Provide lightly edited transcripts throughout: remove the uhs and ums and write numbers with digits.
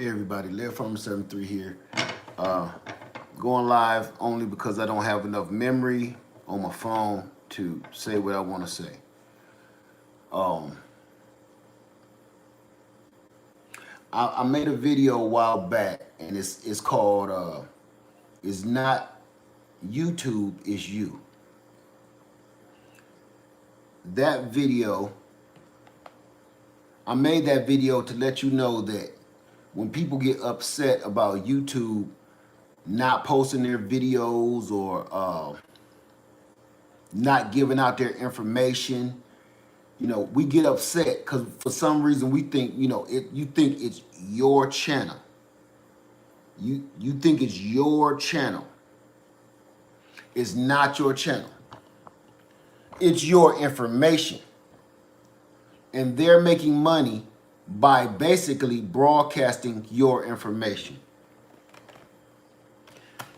Hey everybody, Live Farmer 73 here. Going live only because I don't have enough memory on my phone to say what I want to say. I made a video a while back, and it's called "It's Not YouTube, It's You." That video, I made that video to let you know that when people get upset about YouTube not posting their videos or not giving out their information, we get upset because for some reason we think, you think it's your channel. You think it's your channel. It's not your channel. It's your information. And they're making money by basically broadcasting your information.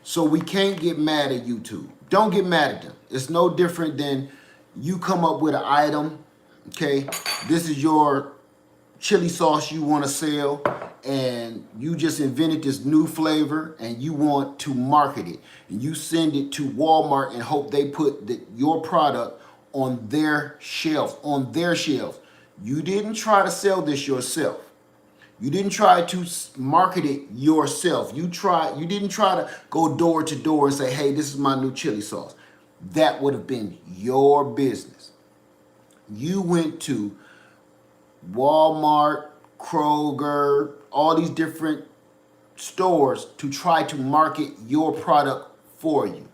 So we can't get mad at YouTube. Don't get mad at them. It's no different than you come up with an item, okay? This is your chili sauce you want to sell, and you just invented this new flavor and you want to market it. And you send it to Walmart and hope they put your product on their shelf, You didn't try to sell this yourself. You didn't try to market it yourself. You didn't try to go door to door and say, hey, this is my new chili sauce. That would have been your business. You went to Walmart, Kroger, all these different stores to try to market your product for you.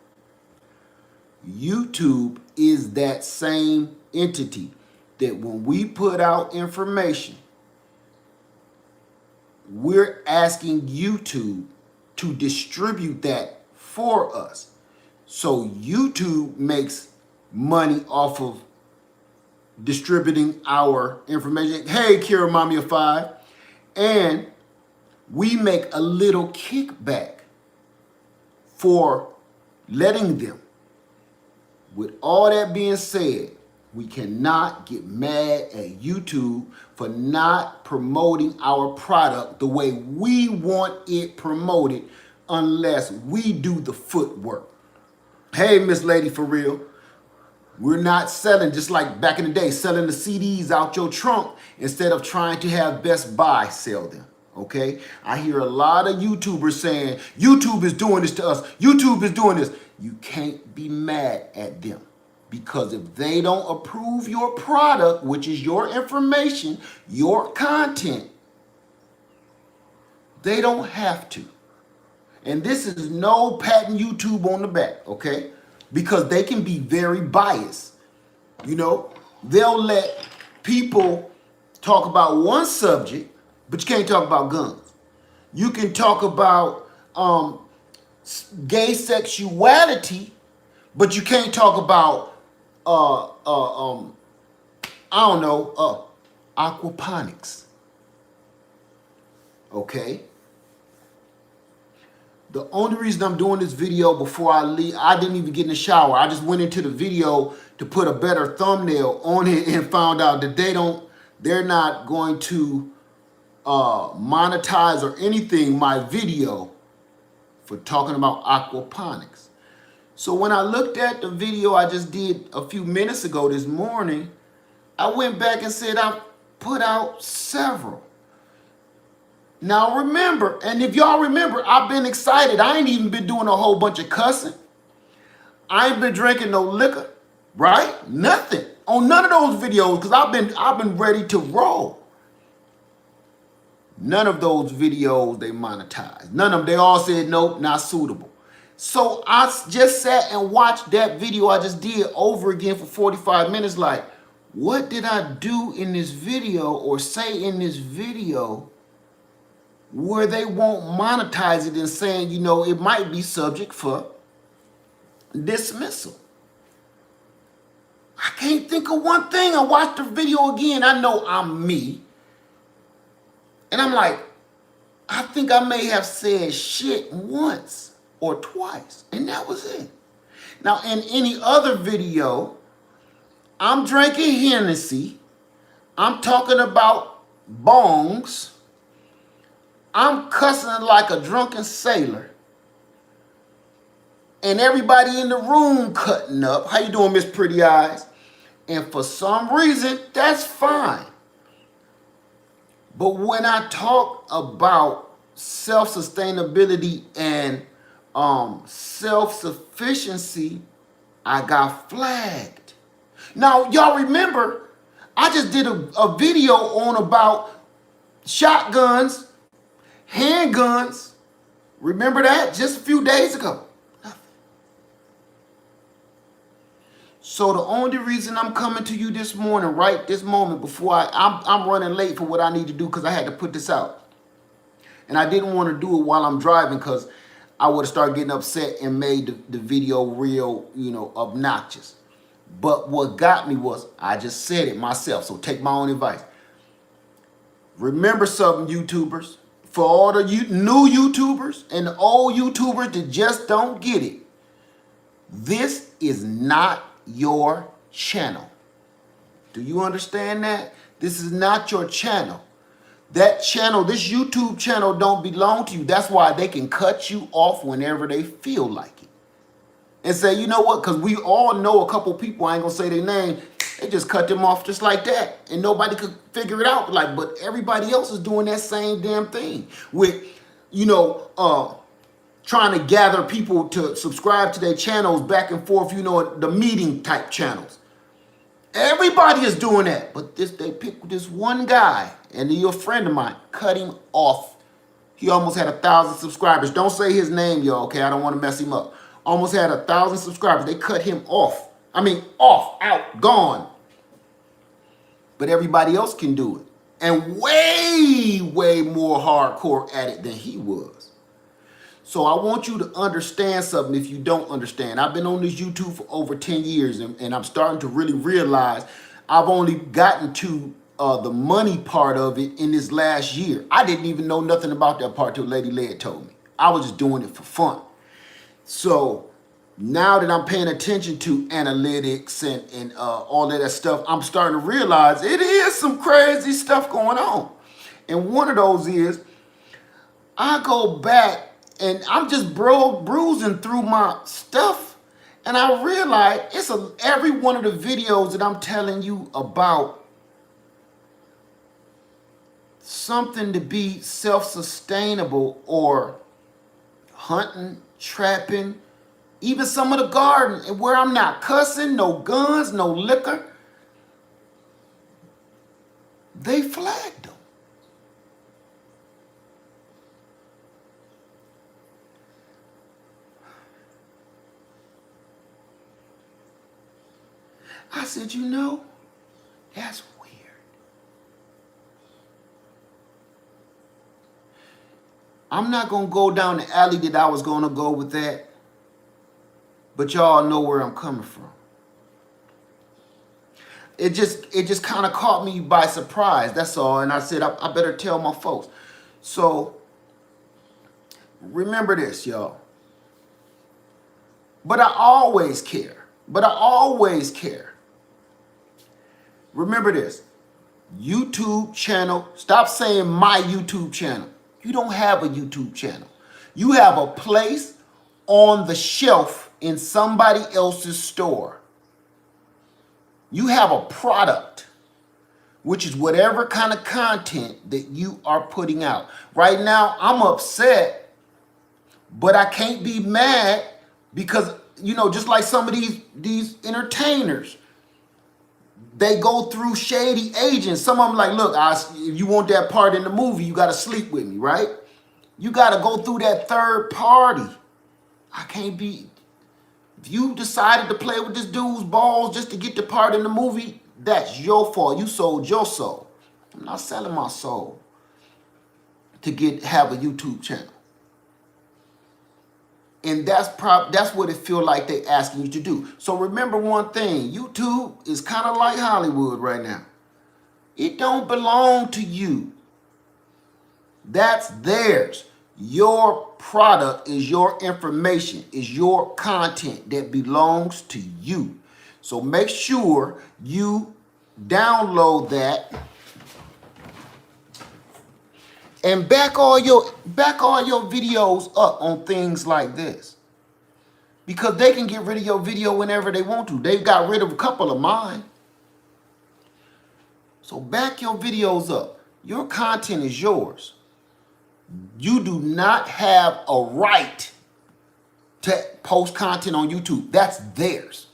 YouTube is that same entity that when we put out information, we're asking YouTube to distribute that for us. So YouTube makes money off of distributing our information. Hey, Kira Mommy of 5. And we make a little kickback for letting them. With all that being said, we cannot get mad at YouTube for not promoting our product the way we want it promoted unless we do the footwork. Hey, Miss Lady, for real. We're not selling, just like back in the day, selling the CDs out your trunk instead of trying to have Best Buy sell them, okay? I hear a lot of YouTubers saying, YouTube is doing this to us. YouTube is doing this. You can't be mad at them. Because if they don't approve your product, which is your information, your content, they don't have to. And this is no patting YouTube on the back, okay? Because they can be very biased. They'll let people talk about one subject, but you can't talk about guns. You can talk about gay sexuality, but you can't talk about aquaponics. Okay? The only reason I'm doing this video before I leave, I didn't even get in the shower. I just went into the video to put a better thumbnail on it and found out that they're not going to monetize or anything my video for talking about aquaponics. So when I looked at the video I just did a few minutes ago this morning, I went back and said I put out several. Now remember, and if y'all remember, I've been excited. I ain't even been doing a whole bunch of cussing. I ain't been drinking no liquor, right? Nothing on none of those videos because I've been ready to roll. None of those videos they monetized. None of them. They all said nope, not suitable. So I just sat and watched that video I just did over again for 45 minutes. Like, what did I do in this video or say in this video where they won't monetize it and saying, it might be subject for dismissal? I can't think of one thing. I watched the video again. I know I'm me. And I'm like, I think I may have said shit once or twice, and that was it. Now, in any other video, I'm drinking Hennessy. I'm talking about bongs. I'm cussing like a drunken sailor, and everybody in the room cutting up. How you doing, Miss Pretty Eyes? And for some reason, that's fine. But when I talk about self-sustainability and self-sufficiency, I got flagged. Now, y'all remember, I just did a video on about shotguns, handguns. Remember that just a few days ago? So the only reason I'm coming to you this morning, right this moment, before I'm running late for what I need to do because I had to put this out. And I didn't want to do it while I'm driving because I would have started getting upset and made the video real, obnoxious. But what got me was I just said it myself. So take my own advice. Remember something, YouTubers. For all the new YouTubers and the old YouTubers that just don't get it. This is not your channel. Do you understand that? This is not your channel. That channel, this YouTube channel don't belong to you. That's why they can cut you off whenever they feel like it. And say, you know what? Because we all know a couple people, I ain't going to say their name, they just cut them off just like that. And nobody could figure it out. But everybody else is doing that same damn thing with, trying to gather people to subscribe to their channels back and forth, the meeting type channels. Everybody is doing that. But they picked this one guy, and he's a friend of mine, cut him off. He almost had 1,000 subscribers. Don't say his name, y'all, okay? I don't want to mess him up. Almost had 1,000 subscribers. They cut him off. I mean, off, out, gone. But everybody else can do it. And way, way more hardcore at it than he was. So I want you to understand something if you don't understand. I've been on this YouTube for over 10 years, and I'm starting to really realize I've only gotten to the money part of it in this last year. I didn't even know nothing about that part till Lady Led told me. I was just doing it for fun. So now that I'm paying attention to analytics and all of that stuff, I'm starting to realize it is some crazy stuff going on. And one of those is I go back and I'm just bruising through my stuff, and I realize every one of the videos that I'm telling you about something to be self-sustainable or hunting, trapping, even some of the garden, and where I'm not cussing, no guns, no liquor, they flagged them. I said, that's weird. I'm not going to go down the alley that I was going to go with that, but y'all know where I'm coming from. It just kind of caught me by surprise, that's all. And I said, I better tell my folks. So remember this, y'all. But I always care. Remember this, YouTube channel, stop saying my YouTube channel. You don't have a YouTube channel. You have a place on the shelf in somebody else's store. You have a product, which is whatever kind of content that you are putting out. Right now, I'm upset, but I can't be mad because, just like some of these entertainers, they go through shady agents. Some of them like, look, if you want that part in the movie, you got to sleep with me, right? You got to go through that third party. I can't be. If you decided to play with this dude's balls just to get the part in the movie, that's your fault. You sold your soul. I'm not selling my soul to have a YouTube channel. And that's what it feels like they asking you to do. So remember one thing, YouTube is kind of like Hollywood right now. It don't belong to you. That's theirs. Your product is your information, is your content that belongs to you. So make sure you download that And back all your videos up on things like this. Because they can get rid of your video whenever they want to. They've got rid of a couple of mine. So back your videos up. Your content is yours. You do not have a right to post content on YouTube. That's theirs.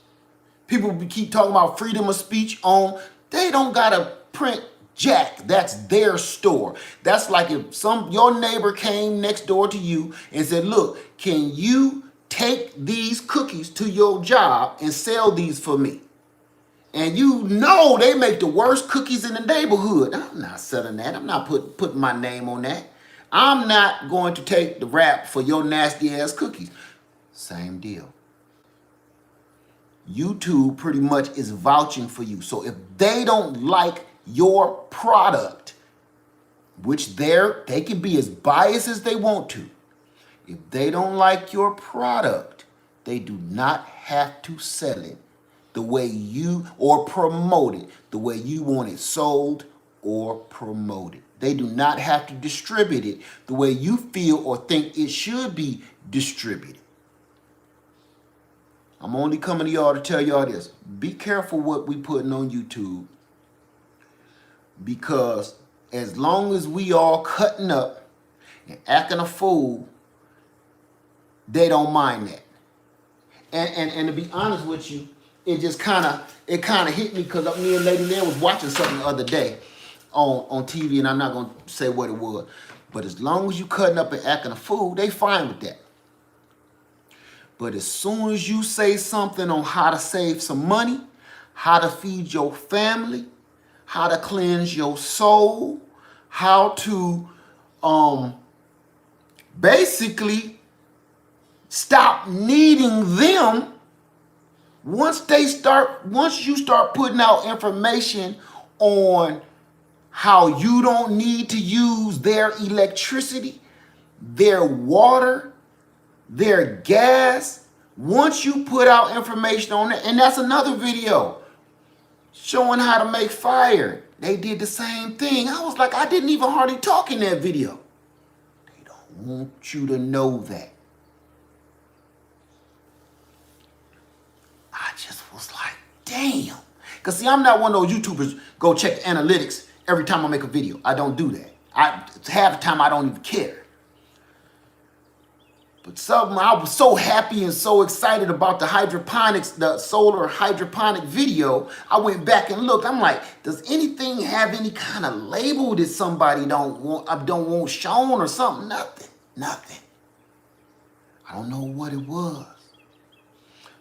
People keep talking about freedom of speech on. They don't gotta print jack. That's their store. That's like if your neighbor came next door to you and said, look, can you take these cookies to your job and sell these for me? And you know they make the worst cookies in the neighborhood. I'm not selling that. I'm not putting my name on that. I'm not going to take the rap for your nasty ass cookies. Same deal. YouTube pretty much is vouching for you. So if they don't like your product, which they can be as biased as they want to. If they don't like your product, they do not have to sell it the way you, or promote it the way you want it sold or promoted. They do not have to distribute it the way you feel or think it should be distributed. I'm only coming to y'all to tell y'all this. Be careful what we putting on YouTube, because as long as we all cutting up and acting a fool, they don't mind that. And to be honest with you, it just kind of hit me because me and Lady Nair was watching something the other day on TV, and I'm not going to say what it was. But as long as you cutting up and acting a fool, they fine with that. But as soon as you say something on how to save some money, how to feed your family, how to cleanse your soul, how to basically stop needing them, once you start putting out information on how you don't need to use their electricity, their water, their gas, once you put out information on that, and that's another video showing how to make fire. They did the same thing. I was like, I didn't even hardly talk in that video. They don't want you to know that. I just was like, damn. Because see, I'm not one of those YouTubers go check analytics every time I make a video. I don't do that. Half the time I don't even care. But I was so happy and so excited about the solar hydroponic video. I went back and looked. I'm like, does anything have any kind of label that somebody don't want shown or something? Nothing. I don't know what it was.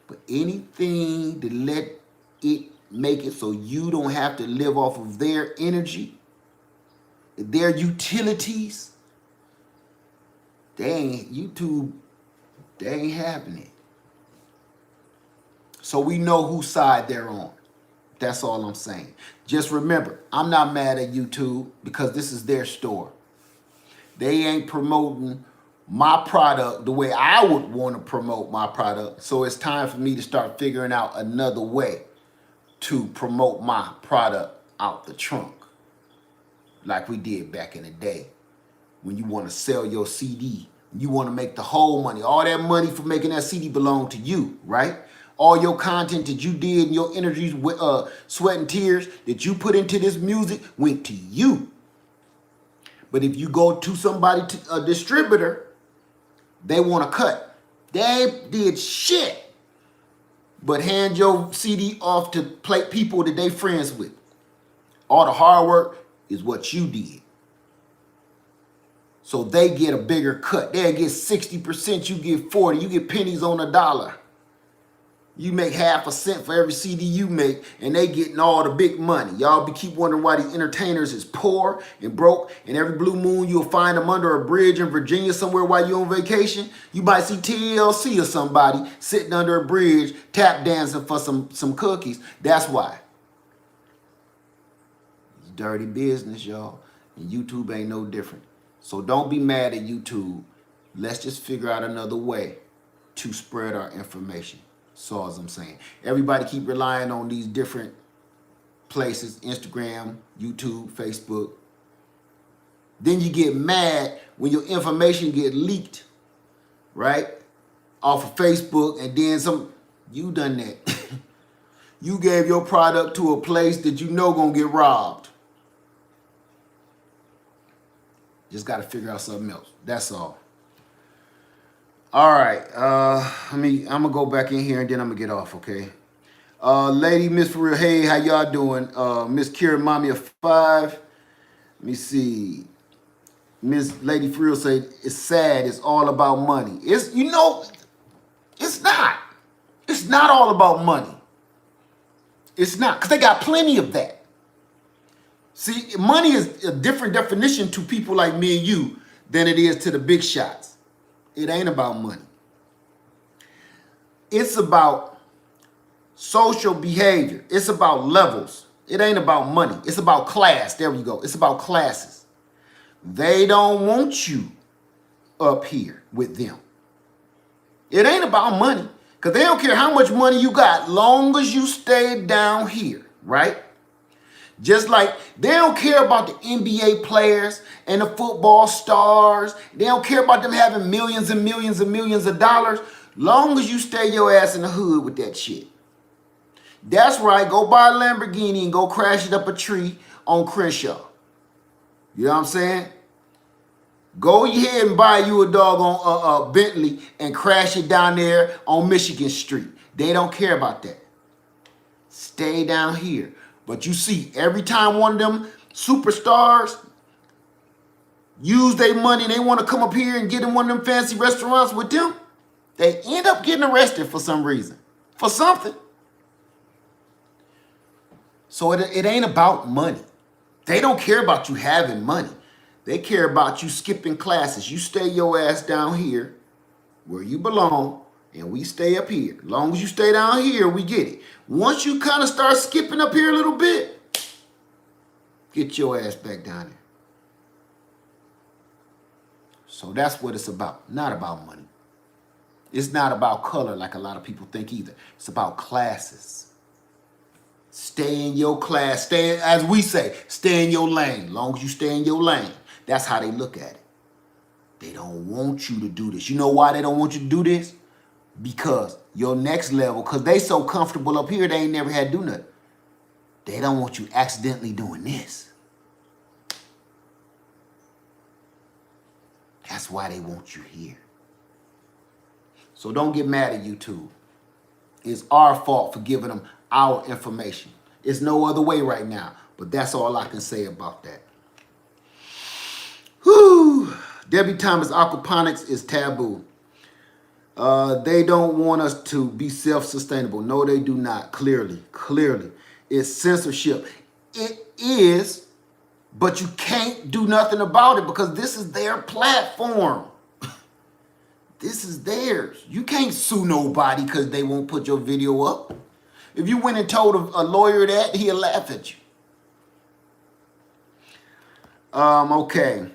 But anything to let it make it so you don't have to live off of their energy, their utilities, YouTube, they ain't having it. So we know whose side they're on. That's all I'm saying. Just remember, I'm not mad at YouTube because this is their store. They ain't promoting my product the way I would want to promote my product. So it's time for me to start figuring out another way to promote my product out the trunk, like we did back in the day. When you want to sell your CD, you want to make the whole money. All that money for making that CD belong to you, right? All your content that you did and your energies, sweat and tears that you put into this music went to you. But if you go to somebody, a distributor, they want to cut. They did shit but hand your CD off to people that they friends with. All the hard work is what you did. So they get a bigger cut. They get 60%, you get 40%. You get pennies on a dollar. You make half a cent for every CD you make, and they getting all the big money. Y'all keep wondering why these entertainers is poor and broke, and every blue moon you'll find them under a bridge in Virginia somewhere while you're on vacation. You might see TLC or somebody sitting under a bridge tap dancing for some cookies. That's why. It's dirty business, y'all, and YouTube ain't no different. So don't be mad at YouTube. Let's just figure out another way to spread our information. That's all I'm saying. Everybody keep relying on these different places, Instagram, YouTube, Facebook. Then you get mad when your information get leaked, right? Off of Facebook, and then you done that. You gave your product to a place that you know gonna get robbed. Just gotta figure out something else. That's all. All right. I'm gonna go back in here and then I'm gonna get off, okay? Lady Miss For Real, hey, how y'all doing? Miss Kira, mommy of 5. Let me see. Miss Lady For Real say it's sad. It's all about money. It's it's not. It's not all about money. It's not, because they got plenty of that. See, money is a different definition to people like me and you than it is to the big shots. It ain't about money. It's about social behavior. It's about levels. It ain't about money. It's about class. There we go. It's about classes. They don't want you up here with them. It ain't about money, because they don't care how much money you got, long as you stay down here, right? Just like they don't care about the NBA players and the football stars. They don't care about them having millions and millions and millions of dollars, long as you stay your ass in the hood with that shit. That's right. Go buy a Lamborghini and go crash it up a tree on Crenshaw. You know what I'm saying? Go ahead and buy you a doggone Bentley and crash it down there on Michigan Street. They don't care about that. Stay down here. But you see, every time one of them superstars use their money and they want to come up here and get in one of them fancy restaurants with them, they end up getting arrested for some reason. For something. So it ain't about money. They don't care about you having money. They care about you skipping classes. You stay your ass down here where you belong, and we stay up here. As long as you stay down here, we get it. Once you kind of start skipping up here a little bit, get your ass back down there. So that's what it's about. Not about money. It's not about color like a lot of people think either. It's about classes. Stay in your class. Stay, as we say, stay in your lane. As long as you stay in your lane. That's how they look at it. They don't want you to do this. You know why they don't want you to do this? Because your next level, because they so comfortable up here, they ain't never had to do nothing. They don't want you accidentally doing this. That's why they want you here. So don't get mad at YouTube. It's our fault for giving them our information. It's no other way right now. But that's all I can say about that. Whew. Debbie Thomas, aquaponics is taboo. They don't want us to be self-sustainable. No, they do not. Clearly. It's censorship. It is, but you can't do nothing about it because this is their platform. This is theirs. You can't sue nobody because they won't put your video up. If you went and told a lawyer that, he'll laugh at you. Okay.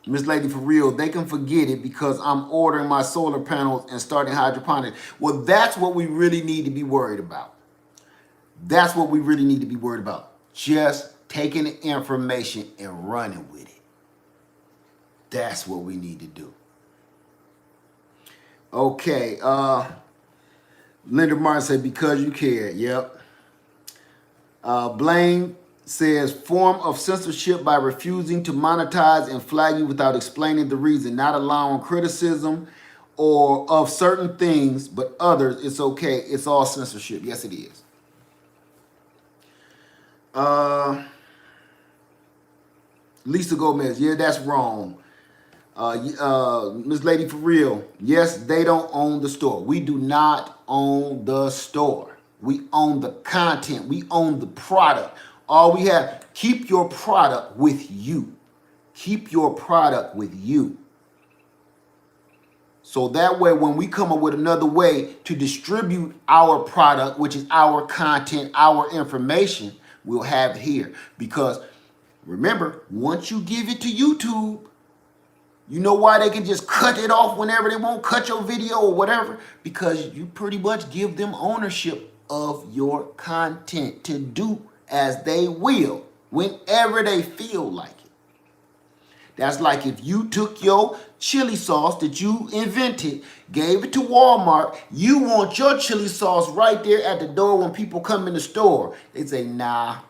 Miss Lady For Real, they can forget it because I'm ordering my solar panels and starting hydroponics. Well, that's what we really need to be worried about. That's what we really need to be worried about. Just taking the information and running with it. That's what we need to do. Okay. Linda Martin said, because you care. Yep. Blaine says, form of censorship by refusing to monetize and flag you without explaining the reason, not allowing criticism or of certain things, but others, it's okay. It's all censorship. Yes, it is. Lisa Gomez, yeah, that's wrong. Miss Lady For Real, yes, they don't own the store. We do not own the store. We own the content. We own the product. All we have, keep your product with you. Keep your product with you. So that way, when we come up with another way to distribute our product, which is our content, our information, we'll have it here. Because remember, once you give it to YouTube, you know why they can just cut it off whenever they want, cut your video or whatever? Because you pretty much give them ownership of your content to do as they will, whenever they feel like it. That's like if you took your chili sauce that you invented, gave it to Walmart, you want your chili sauce right there at the door when people come in the store. They say, nah,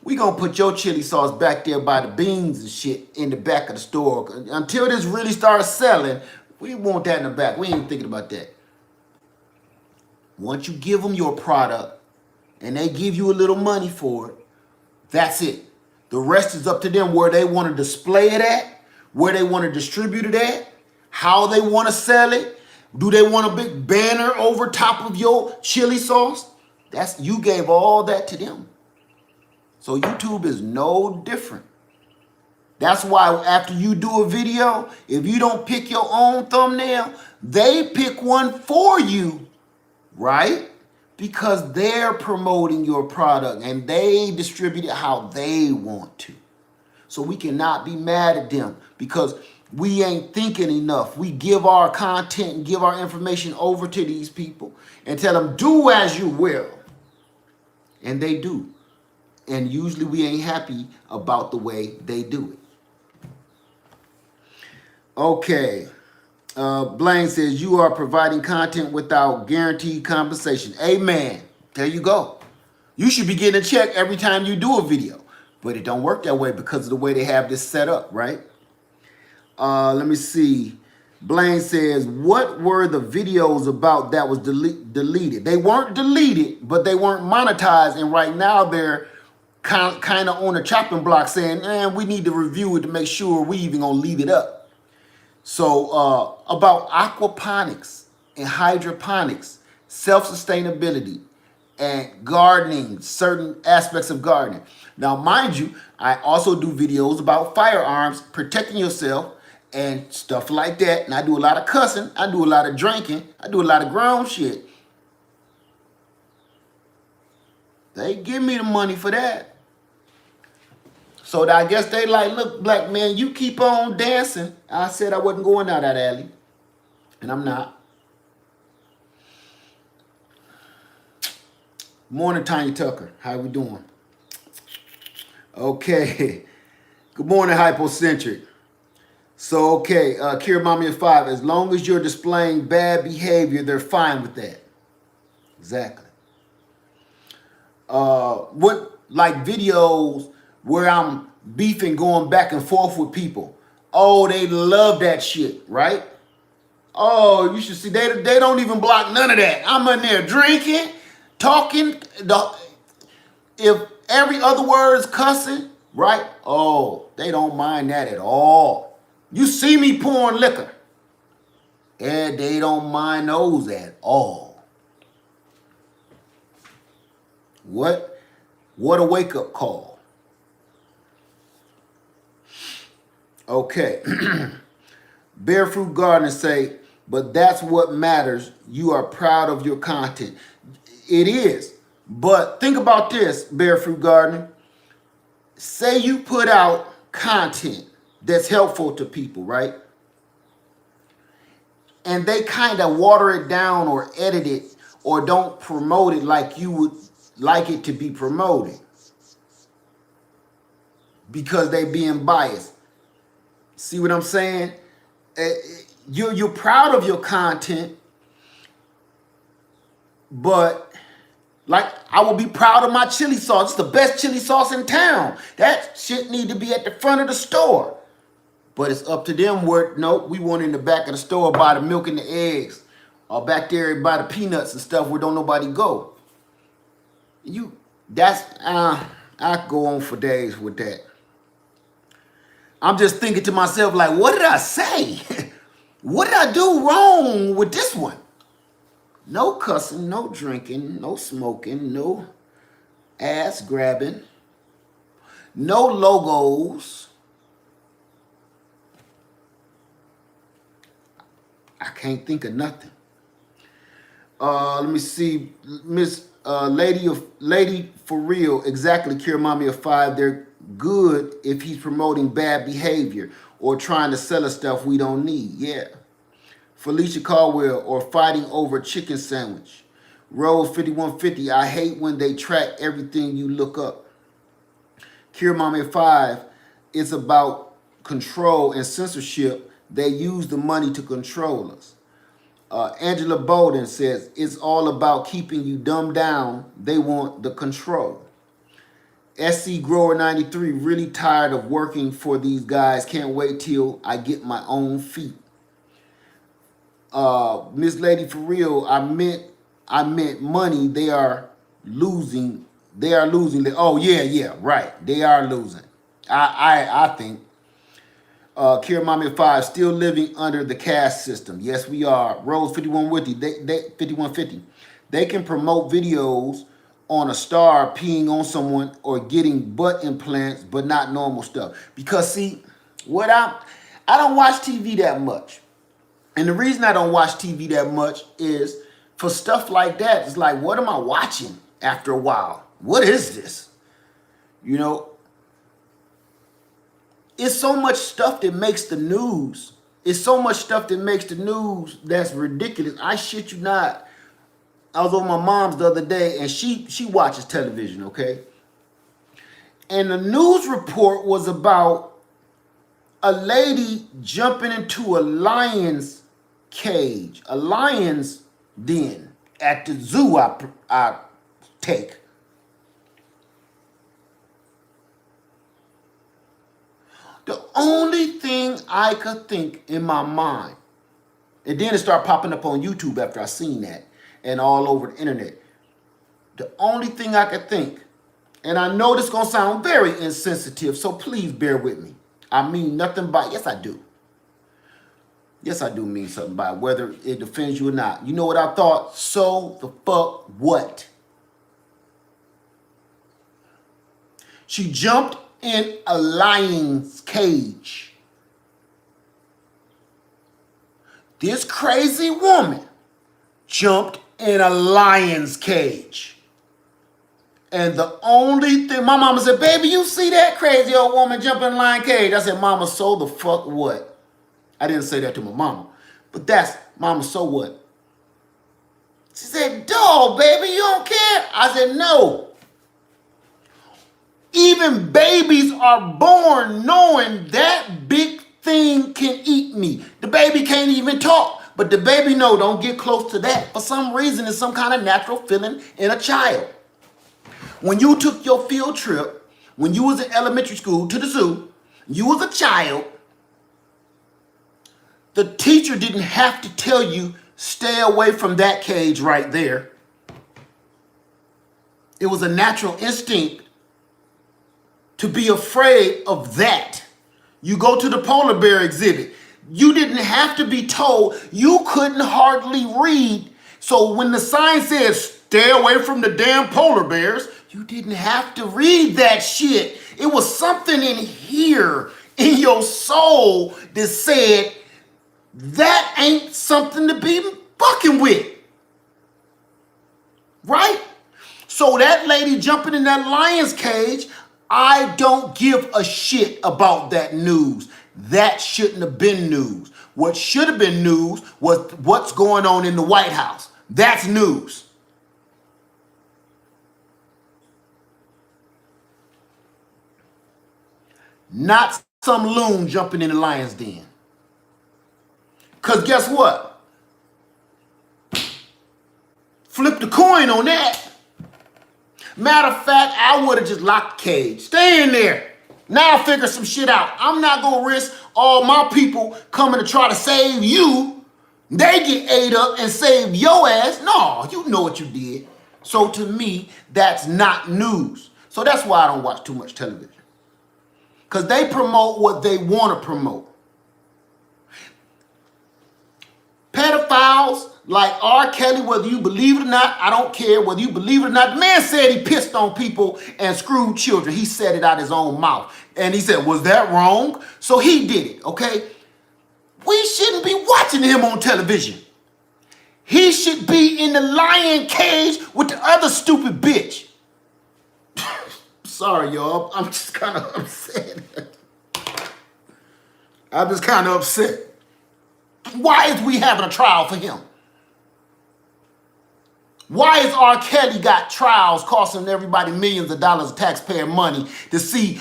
we gonna put your chili sauce back there by the beans and shit in the back of the store. Until this really starts selling, we want that in the back. We ain't thinking about that. Once you give them your product and they give you a little money for it, that's it. The rest is up to them where they want to display it at, where they want to distribute it at, how they want to sell it. Do they want a big banner over top of your chili sauce? You gave all that to them. So YouTube is no different. That's why after you do a video, if you don't pick your own thumbnail, they pick one for you, right? Because they're promoting your product and they distribute it how they want to. So we cannot be mad at them because we ain't thinking enough. We give our content and give our information over to these people and tell them, do as you will. And they do. And usually we ain't happy about the way they do it. Okay. Blaine says, you are providing content without guaranteed compensation. Amen. There you go. You should be getting a check every time you do a video. But it don't work that way because of the way they have this set up, right? Let me see. Blaine says, what were the videos about that was deleted? They weren't deleted, but they weren't monetized. And right now they're kind of on a chopping block saying, man, we need to review it to make sure we even gonna leave it up. So about aquaponics and hydroponics, self-sustainability and gardening, certain aspects of gardening. Now, mind you, I also do videos about firearms, protecting yourself and stuff like that. And I do a lot of cussing. I do a lot of drinking. I do a lot of grown shit. They give me the money for that. So I guess they like, look, black man, you keep on dancing. I said I wasn't going out that alley. And I'm not. Morning, Tanya Tucker. How we doing? Okay. Good morning, Hypocentric. So, okay, Kira Mommy of 5. As long as you're displaying bad behavior, they're fine with that. Exactly. What, like videos where I'm beefing, going back and forth with people. Oh, they love that shit, right? Oh, you should see, they don't even block none of that. I'm in there drinking, talking. If every other word is cussing, right? Oh, they don't mind that at all. You see me pouring liquor, and they don't mind those at all. What a wake-up call. Okay. Barefruit Gardener say, but that's what matters. You are proud of your content. It is. But think about this, Barefruit Gardener. Say you put out content that's helpful to people, right? And they kind of water it down or edit it or don't promote it like you would like it to be promoted because they being biased. See what I'm saying? You're proud of your content, but like I will be proud of my chili sauce. It's the best chili sauce in town. That shit need to be at the front of the store. But it's up to them where, nope, we want in the back of the store buy the milk and the eggs. Or back there buy the peanuts and stuff where don't nobody go. I go on for days with that. I'm just thinking to myself, like, what did I say? What did I do wrong with this one? No cussing, no drinking, no smoking, no ass grabbing, no logos. I can't think of nothing. Let me see, Miss Lady for real, exactly. Cure Mommy of 5. They're good if he's promoting bad behavior or trying to sell us stuff we don't need. Yeah. Felicia Caldwell, or fighting over chicken sandwich. Rose 5150. I hate when they track everything you look up. Cure Mommy of 5. It's about control and censorship. They use the money to control us. Angela Bolden says, it's all about keeping you dumbed down. They want the control. SC Grower 93, really tired of working for these guys. Can't wait till I get my own feet. Miss Lady, for real, I meant money. They are losing. Oh yeah, right. They are losing. I think. Kira Mommy 5, still living under the caste system. Yes, we are. Rose 5150, 5150. They can promote videos on a star peeing on someone or getting butt implants, but not normal stuff. Because see, I don't watch TV that much. And the reason I don't watch TV that much is for stuff like that. It's like, what am I watching after a while? What is this? You know, it's so much stuff that makes the news. It's so much stuff that makes the news that's ridiculous. I shit you not. I was over my mom's the other day, and she watches television, okay? And the news report was about a lady jumping into a lion's cage, a lion's den at the zoo I take. The only thing I could think in my mind, and then it started popping up on YouTube after I seen that and all over the internet. The only thing I could think, and I know this is going to sound very insensitive, so please bear with me. I mean nothing by, yes I do. Yes I do mean something by it, whether it offends you or not. You know what I thought? So the fuck what? She jumped in a lion's cage. This crazy woman jumped in a lion's cage. And the only thing, my mama said, baby, you see that crazy old woman jumping in a lion cage? I said, mama, so the fuck what? I didn't say that to my mama. But that's, mama, so what? She said, dog, baby, you don't care? I said, no. Even babies are born knowing that big thing can eat me. The baby can't even talk, but the baby know don't get close to that. For some reason, it's some kind of natural feeling in a child. When you took your field trip, when you was in elementary school to the zoo, you was a child, the teacher didn't have to tell you, stay away from that cage right there. It was a natural instinct to be afraid of that. You go to the polar bear exhibit. You didn't have to be told. You couldn't hardly read. So when the sign says, stay away from the damn polar bears, you didn't have to read that shit. It was something in here, in your soul, that said, that ain't something to be fucking with. Right? So that lady jumping in that lion's cage, I don't give a shit about that news. That shouldn't have been news. What should have been news was what's going on in the White House. That's news. Not some loon jumping in the lion's den. Because guess what? Flip the coin on that. Matter of fact, I would have just locked the cage. Stay in there. Now I'll figure some shit out. I'm not going to risk all my people coming to try to save you. They get ate up and save your ass. No, you know what you did. So to me, that's not news. So that's why I don't watch too much television. Because they promote what they want to promote. Pedophiles like R. Kelly, whether you believe it or not, I don't care whether you believe it or not. The man said he pissed on people and screwed children. He said it out his own mouth. And he said, was that wrong? So he did it, okay? We shouldn't be watching him on television. He should be in the lion cage with the other stupid bitch. Sorry, y'all. I'm just kind of upset. I'm just kind of upset. Why is we having a trial for him? Why is R. Kelly got trials costing everybody millions of dollars of taxpayer money to see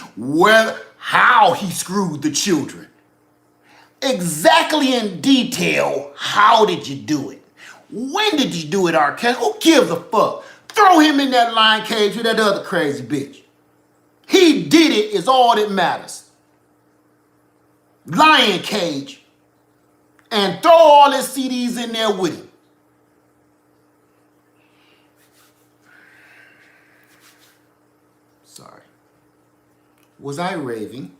how he screwed the children. Exactly in detail, how did you do it? When did you do it, R. Kelly? Who gives a fuck? Throw him in that lion cage with that other crazy bitch. He did it is all that matters. Lion cage. And throw all his CDs in there with him. Sorry. Was I raving?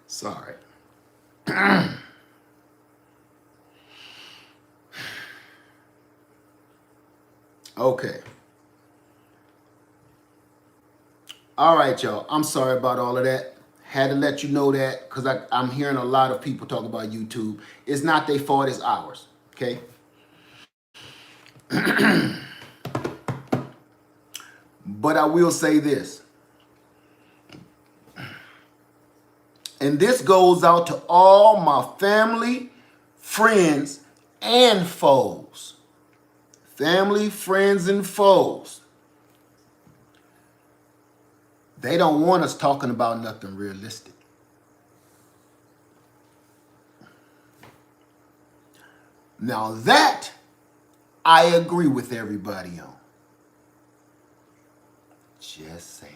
Sorry. Okay. All right, y'all. I'm sorry about all of that. Had to let you know that because I'm hearing a lot of people talk about YouTube. It's not their fault, it's ours. Okay? But I will say this. And this goes out to all my family, friends, and foes. Family, friends, and foes. They don't want us talking about nothing realistic. Now that I agree with everybody on. Just saying.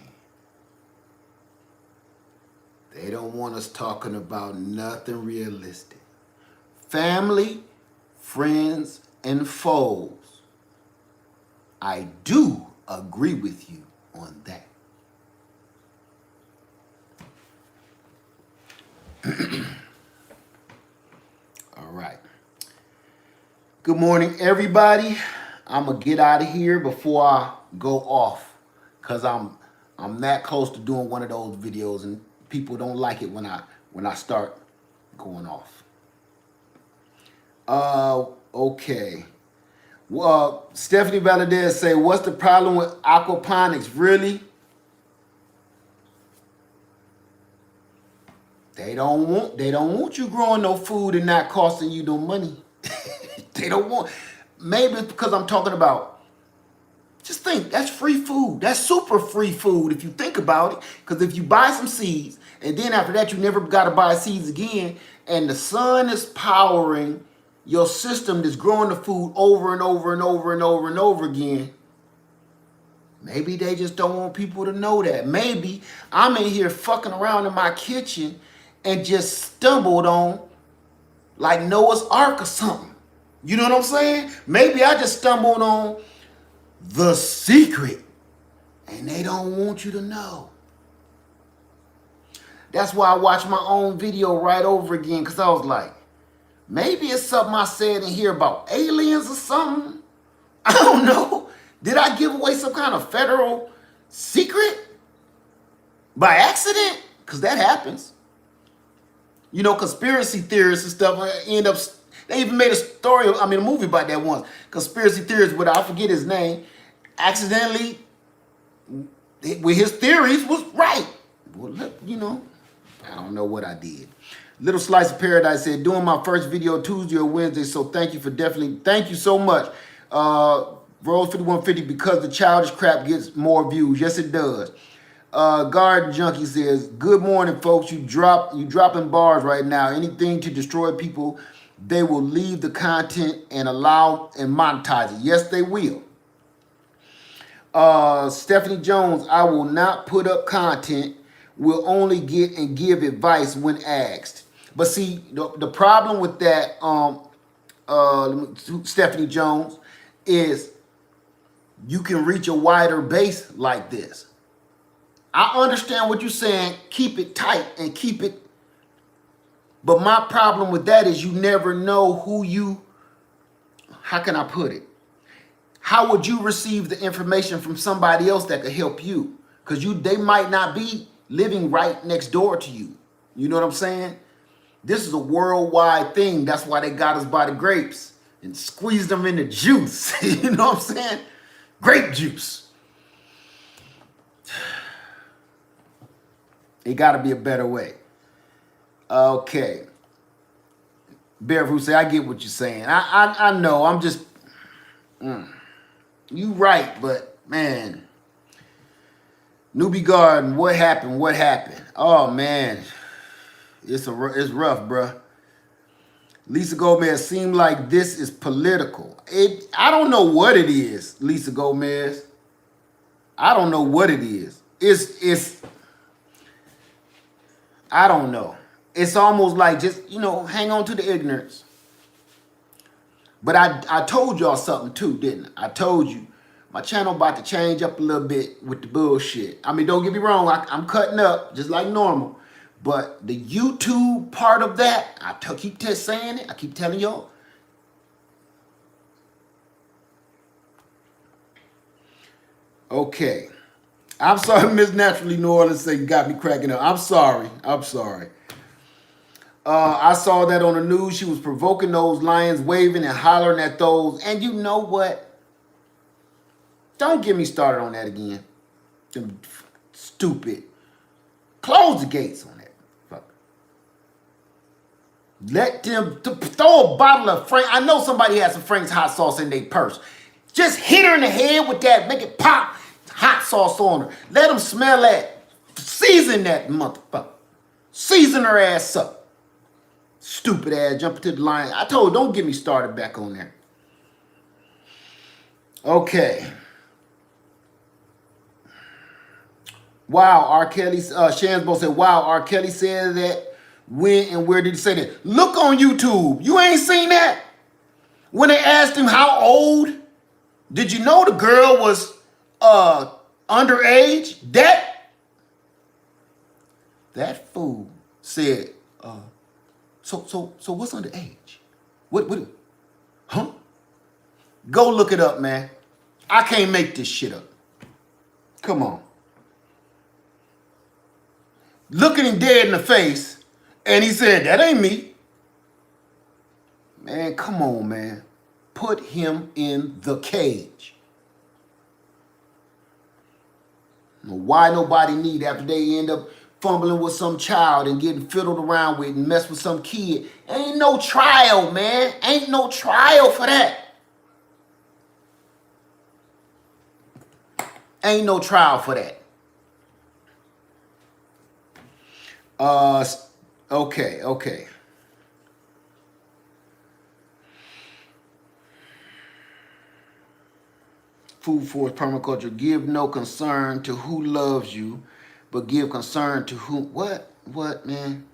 They don't want us talking about nothing realistic. Family, friends, and foes. I do agree with you on that. All right. Good morning, everybody. I'm gonna get out of here before I go off, cause I'm that close to doing one of those videos, and people don't like it when I start going off. Okay. Well, Stephanie Valadez say, "What's the problem with aquaponics? Really? They don't want you growing no food and not costing you no money. They don't want. Maybe it's because I'm talking about. Just think, that's free food. That's super free food if you think about it. Because if you buy some seeds and then after that you never got to buy seeds again, and the sun is powering your system that's growing the food over and over and over and over and over again. Maybe they just don't want people to know that. Maybe I'm in here fucking around in my kitchen and just stumbled on like Noah's Ark or something. You know what I'm saying? Maybe I just stumbled on the secret and they don't want you to know. That's why I watched my own video right over again, because I was like, maybe it's something I said in here about aliens or something. I don't know. Did I give away some kind of federal secret by accident? Because that happens. You know, conspiracy theorists and stuff end up, they even made a movie about that once. Conspiracy theorists, but I forget his name, accidentally, with his theories was right. Well, you know, I don't know what I did. Little Slice of Paradise said, doing my first video Tuesday or Wednesday, so thank you so much. Rose 5150, because the childish crap gets more views. Yes, it does. Garden Junkie says, good morning, folks. You dropping bars right now. Anything to destroy people, they will leave the content and allow and monetize it. Yes, they will. Stephanie Jones, I will not put up content. Will only get and give advice when asked. But see, the problem with that, Stephanie Jones, is you can reach a wider base like this. I understand what you're saying. Keep it tight and keep it. But my problem with that is you never know who you, how can I put it? How would you receive the information from somebody else that could help you? Because they might not be living right next door to you. You know what I'm saying? This is a worldwide thing. That's why they got us by the grapes and squeezed them into juice. You know what I'm saying? Grape juice. It got to be a better way. Okay. Barefoot say, I get what you're saying. I know. I'm just... You right, but man... Newbie Garden, what happened? What happened? Oh man, it's rough, bruh. Lisa Gomez, seemed like this is political. I don't know what it is, Lisa Gomez. I don't know what it is. It's I don't know. It's almost like just, hang on to the ignorance. But I told y'all something too, didn't I? I told you my channel about to change up a little bit with the bullshit. I mean, don't get me wrong. I'm cutting up just like normal. But the YouTube part of that, I keep saying it. I keep telling y'all. Okay. I'm sorry, Miss Naturally New Orleans say you got me cracking up. I'm sorry. I saw that on the news. She was provoking those lions, waving and hollering at those. And you know what? Don't get me started on that again. Them stupid. Close the gates on that. Fuck. Let them throw a bottle of Frank. I know somebody has some Frank's hot sauce in their purse. Just hit her in the head with that. Make it pop. Hot sauce on her. Let them smell that. Season that motherfucker. Season her ass up. Stupid ass jumping to the line. I told her, don't get me started back on there. Okay. Wow, R. Kelly, Shansbo said, wow, R. Kelly said that. When and where did he say that? Look on YouTube. You ain't seen that? When they asked him how old, did you know the girl was underage? That fool said, so what's underage? What, huh? Go look it up, man. I can't make this shit up. Come on. Looking him dead in the face, and he said, that ain't me. Man, come on, man. Put him in the cage. Why nobody need after they end up fumbling with some child and getting fiddled around with and mess with some kid? Ain't no trial, man. Ain't no trial for that. Ain't no trial for that. Okay. Food Force Permaculture. Give no concern to who loves you, but give concern to who. What, man?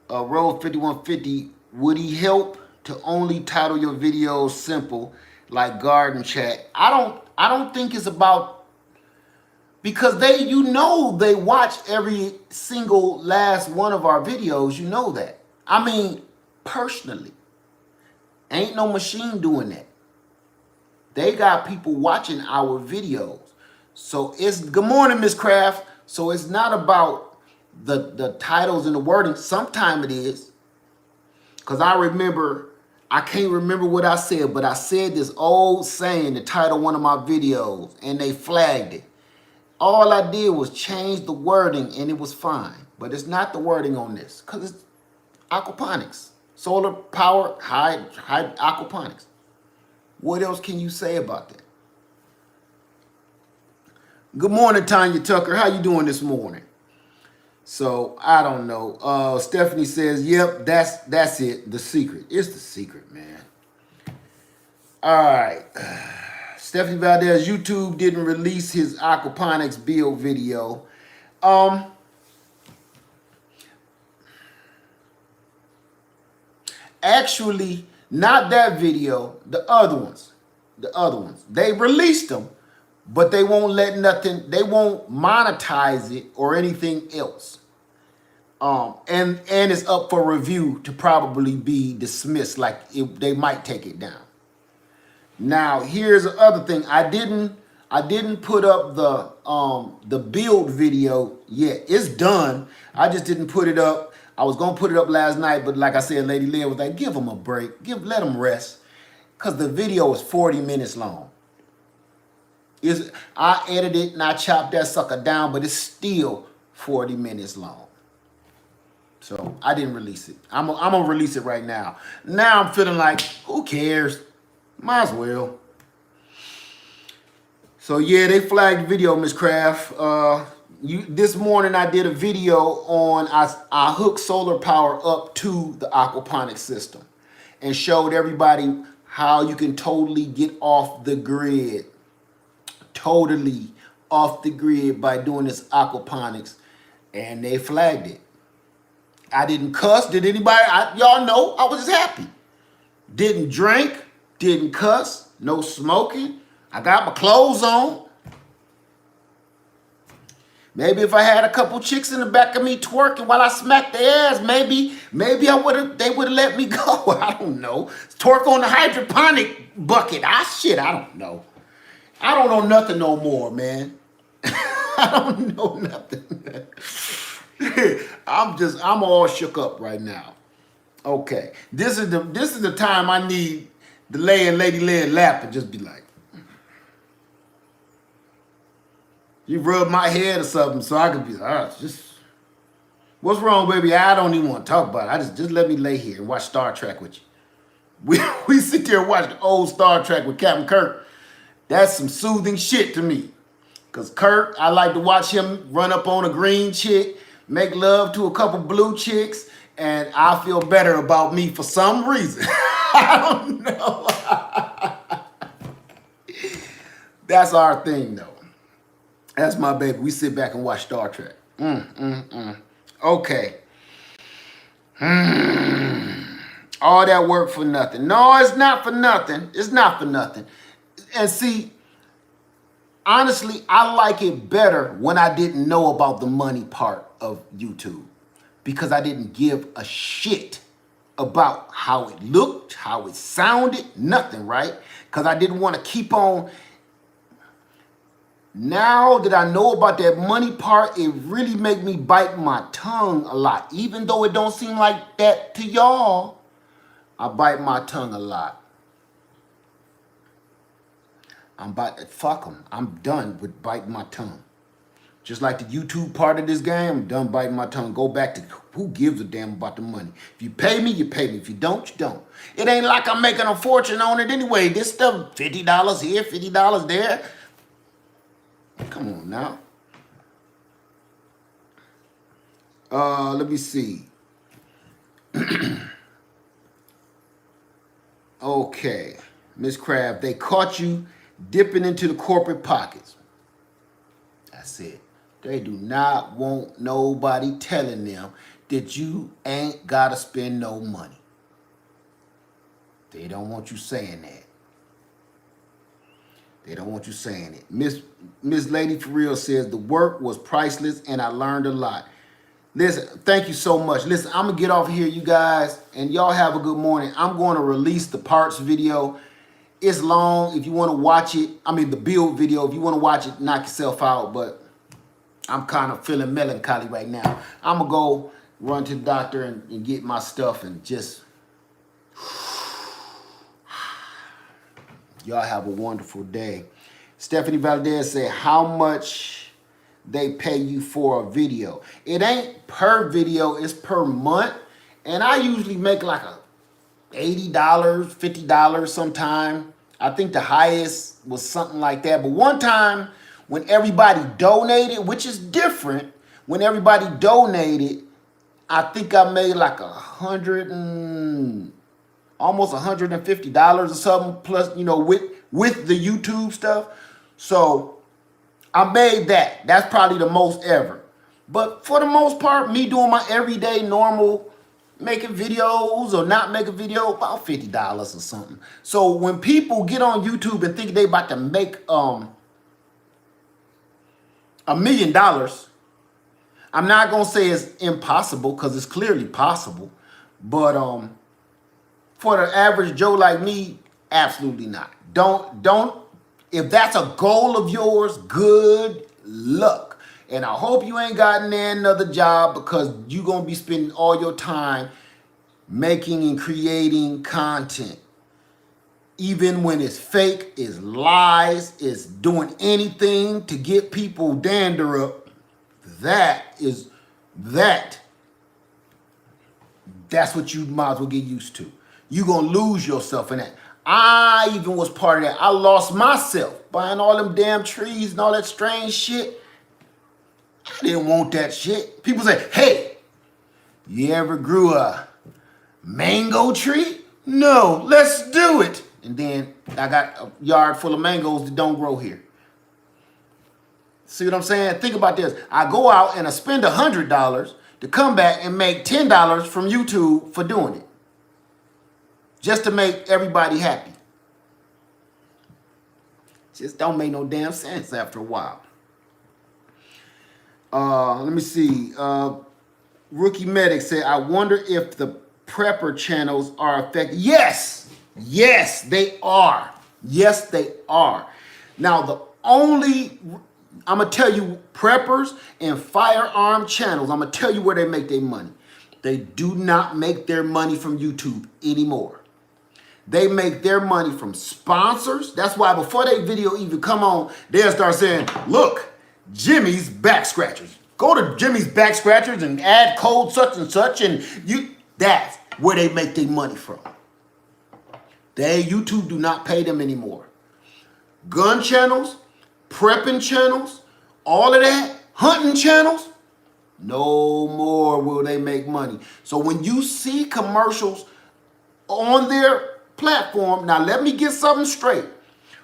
Roll 5150. Would he help to only title your videos simple like garden chat? I don't think it's about, because they watch every single last one of our videos. You know that. I mean, personally, ain't no machine doing that. They got people watching our videos. So it's, good morning, Miss Craft. So it's not about the titles and the wording. Sometimes it is. Because I can't remember what I said, but I said this old saying, the title of one of my videos, and they flagged it. All I did was change the wording and it was fine. But it's not the wording on this, because it's aquaponics. Solar power, high aquaponics. What else can you say about that? Good morning, Tanya Tucker. How you doing this morning? So, I don't know. Stephanie says, yep, that's it. The secret. It's the secret, man. All right. Stephanie Valdez, YouTube didn't release his aquaponics build video. Actually, not that video, the other ones. They released them, but they won't monetize it or anything else. And it's up for review to probably be dismissed, they might take it down. Now, here's the other thing. I didn't put up the build video yet. It's done. I just didn't put it up. I was gonna put it up last night, but like I said, Lady Leah was like, give them a break. Let them rest. Because the video is 40 minutes long. I edited and I chopped that sucker down, but it's still 40 minutes long. So I didn't release it. I'm gonna release it right now. Now I'm feeling like, who cares? Might as well. So yeah, they flagged the video, Miss Craft. This morning I did a video on I hooked solar power up to the aquaponics system and showed everybody how you can totally get off the grid. Totally off the grid by doing this aquaponics, and they flagged it. I didn't cuss. Did anybody? Y'all know I was just happy. Didn't drink. Didn't cuss. No smoking. I got my clothes on. Maybe if I had a couple chicks in the back of me twerking while I smacked their ass, maybe they would have let me go. I don't know. Twerk on the hydroponic bucket. I don't know. I don't know nothing no more, man. I don't know nothing. I'm all shook up right now. Okay. This is the time I need to lay in Lady Lead lap and just be like, you rub my head or something so I could be just, what's wrong, baby? I don't even want to talk about it. Just let me lay here and watch Star Trek with you. We sit there and watch the old Star Trek with Captain Kirk. That's some soothing shit to me. Because Kirk, I like to watch him run up on a green chick, make love to a couple blue chicks, and I feel better about me for some reason. I don't know. That's our thing, though. That's my baby. We sit back and watch Star Trek. Okay. All that work for nothing. No, it's not for nothing. It's not for nothing. And see, honestly, I like it better when I didn't know about the money part of YouTube, because I didn't give a shit about how it looked, how it sounded, nothing, right? Because I didn't want to keep on. Now that I know about that money part, it really make me bite my tongue a lot. Even though it don't seem like that to y'all, I bite my tongue a lot. Fuck them. I'm done with biting my tongue. Just like the YouTube part of this game, I'm done biting my tongue. Go back to who gives a damn about the money. If you pay me, you pay me. If you don't, you don't. It ain't like I'm making a fortune on it anyway. This stuff, $50 here, $50 there. Come on now. Let me see. Okay. Miss Craft, they caught you dipping into the corporate pockets. That's it. They do not want nobody telling them that you ain't got to spend no money. They don't want you saying that. They don't want you saying it. Miss Lady For Real says, the work was priceless and I learned a lot. Listen, thank you so much. Listen, I'm going to get off here, you guys, and y'all have a good morning. I'm going to release the parts video. It's long. If you want to watch it, I mean the build video, if you want to watch it, knock yourself out, but I'm kind of feeling melancholy right now. I'm going to go run to the doctor and get my stuff and just... Y'all have a wonderful day. Stephanie Valdez said, how much they pay you for a video? It ain't per video, it's per month. And I usually make like a $80, $50 sometime. I think the highest was something like that. But one time when everybody donated, which is different, when everybody donated, I think I made like almost $150 or something, plus, you know, with the YouTube stuff. So I made that. That's probably the most ever. But for the most part, me doing my everyday normal, making videos or not making video, about $50 or something. So when people get on YouTube and think they about to make $1 million, I'm not gonna say it's impossible, because it's clearly possible. But for the average Joe like me, absolutely not. Don't, if that's a goal of yours, good luck. And I hope you ain't gotten there another job, because you're going to be spending all your time making and creating content. Even when it's fake, it's lies, it's doing anything to get people dander up. That's what you might as well get used to. You're going to lose yourself in that. I even was part of that. I lost myself buying all them damn trees and all that strange shit. I didn't want that shit. People say, hey, you ever grew a mango tree? No, let's do it. And then I got a yard full of mangoes that don't grow here. See what I'm saying? Think about this. I go out and I spend $100 to come back and make $10 from YouTube for doing it. Just to make everybody happy. Just don't make no damn sense after a while. Let me see. Rookie Medic said, I wonder if the prepper channels are affected. Yes, they are. Yes, they are. Now, I'm going to tell you, preppers and firearm channels, I'm going to tell you where they make their money. They do not make their money from YouTube anymore. They make their money from sponsors. That's why before they video even come on, they'll start saying, look, Jimmy's Back Scratchers. Go to Jimmy's Back Scratchers and add code such and such, and that's where they make their money from. YouTube do not pay them anymore. Gun channels, prepping channels, all of that, hunting channels, no more will they make money. So when you see commercials on their platform, now let me get something straight.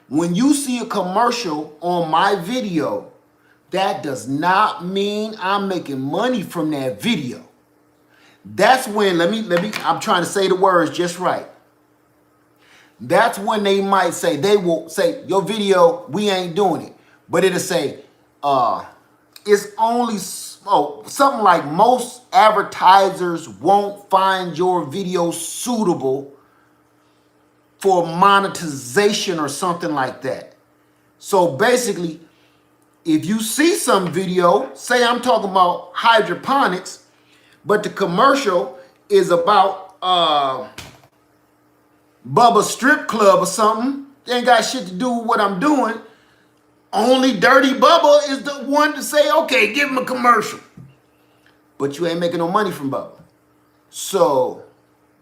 When you see a commercial on my video, that does not mean I'm making money from that video. That's when, I'm trying to say the words just right. That's when they might say, they will say, your video, we ain't doing it. But it'll say, it's only, something like most advertisers won't find your video suitable for monetization or something like that. So basically, if you see some video, say I'm talking about hydroponics, but the commercial is about Bubba Strip Club or something, they ain't got shit to do with what I'm doing. Only Dirty Bubba is the one to say, okay, give him a commercial. But you ain't making no money from Bubba. So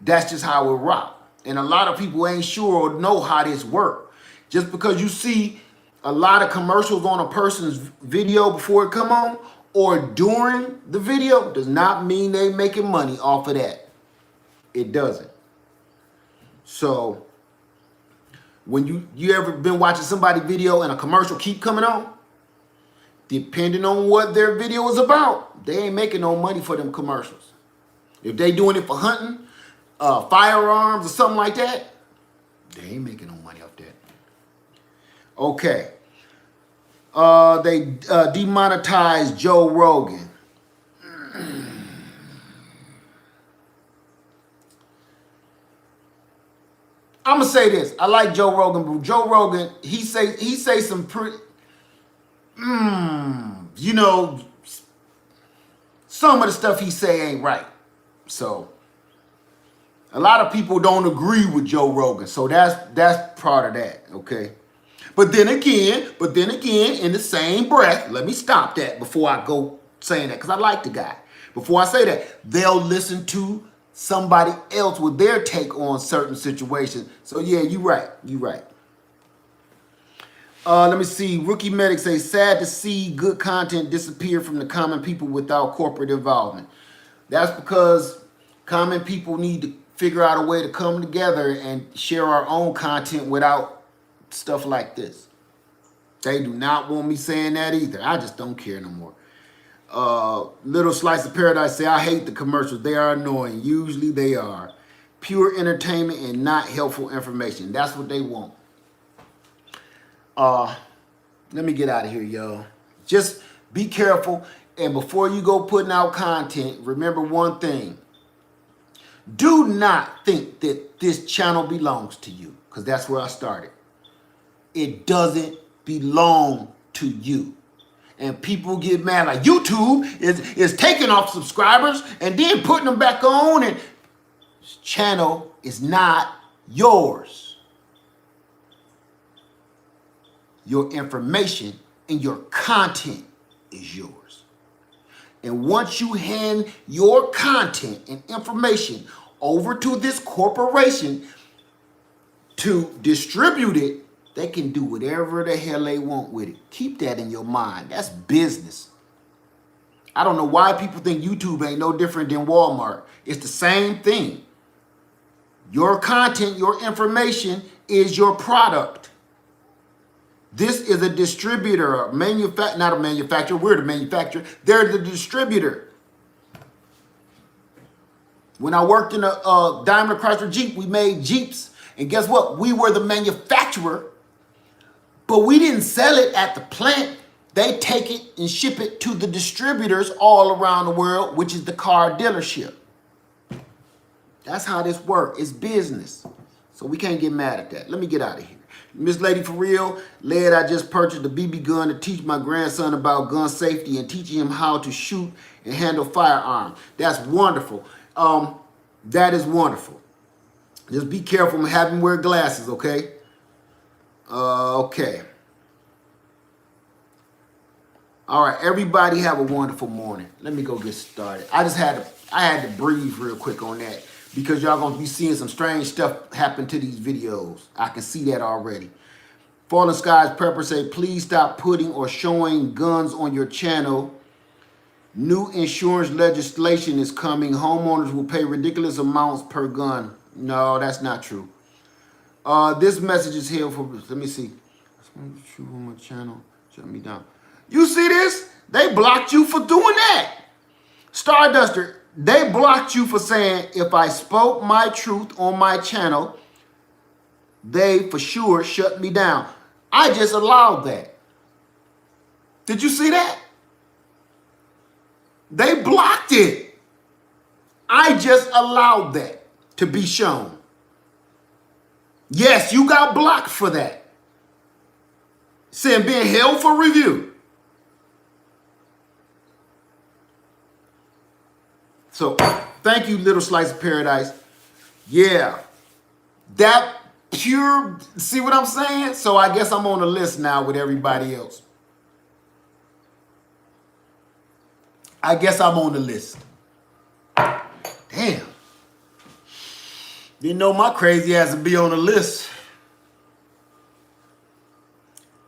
that's just how it rock. And a lot of people ain't sure or know how this works. Just because you see a lot of commercials on a person's video before it come on or during the video does not mean they making money off of that. It doesn't. So when you ever been watching somebody's video and a commercial keep coming on, depending on what their video is about, they ain't making no money for them commercials. If they doing it for hunting, firearms or something like that, they ain't making no money off that. Okay. They demonetized Joe Rogan. I'm gonna say this. I like Joe Rogan, but Joe Rogan, he say some pretty, you know, some of the stuff he say ain't right. So a lot of people don't agree with Joe Rogan. So that's part of that, okay? But then again, in the same breath, let me stop that before I go saying that, because I like the guy. Before I say that, they'll listen to somebody else with their take on certain situations. So yeah, you're right. Let me see. Rookie Medic says, sad to see good content disappear from the common people without corporate involvement. That's because common people need to figure out a way to come together and share our own content without stuff like this. They do not want me saying that either. I just don't care no more. Little Slice of Paradise say, I hate the commercials. They are annoying. Usually they are. Pure entertainment and not helpful information. That's what they want. Let me get out of here, y'all. Just be careful. And before you go putting out content, remember one thing. Do not think that this channel belongs to you, because that's where I started. It doesn't belong to you. And people get mad like YouTube is taking off subscribers and then putting them back on, and this channel is not yours. Your information and your content is yours. And once you hand your content and information over to this corporation to distribute it They can do whatever the hell they want with it. Keep that in your mind. That's business. I don't know why people think YouTube ain't no different than Walmart. It's the same thing. Your content, your information is your product. This is a distributor, not a manufacturer. We're the manufacturer. They're the distributor. When I worked in a Daimler Chrysler Jeep, we made Jeeps. And guess what? We were the manufacturer, but we didn't sell it at the plant. They take it and ship it to the distributors all around the world, which is the car dealership. That's how this works. It's business. So we can't get mad at that. Let me get out of here. Miss Lady for real, Led, I just purchased a BB gun to teach my grandson about gun safety and teaching him how to shoot and handle firearms. That's wonderful. That is wonderful. Just be careful and have him wear glasses, okay? Okay. All right, everybody have a wonderful morning. Let me go get started. I had to breathe real quick on that because y'all gonna be seeing some strange stuff happen to these videos. I can see that already. Fallen Skies Prepper say, please stop putting or showing guns on your channel. New insurance legislation is coming. Homeowners will pay ridiculous amounts per gun. No, that's not true. This message is here for, let me see. On my channel, shut me down. You see this? They blocked you for doing that. Starduster, they blocked you for saying, if I spoke my truth on my channel, they for sure shut me down. I just allowed that. Did you see that? They blocked it. I just allowed that to be shown. Yes, you got blocked for that. Saying being held for review. So, thank you, Little Slice of Paradise. Yeah, that pure, see what I'm saying? So I guess I'm on the list now with everybody else. I guess I'm on the list. Damn. Didn't know my crazy ass would be on the list.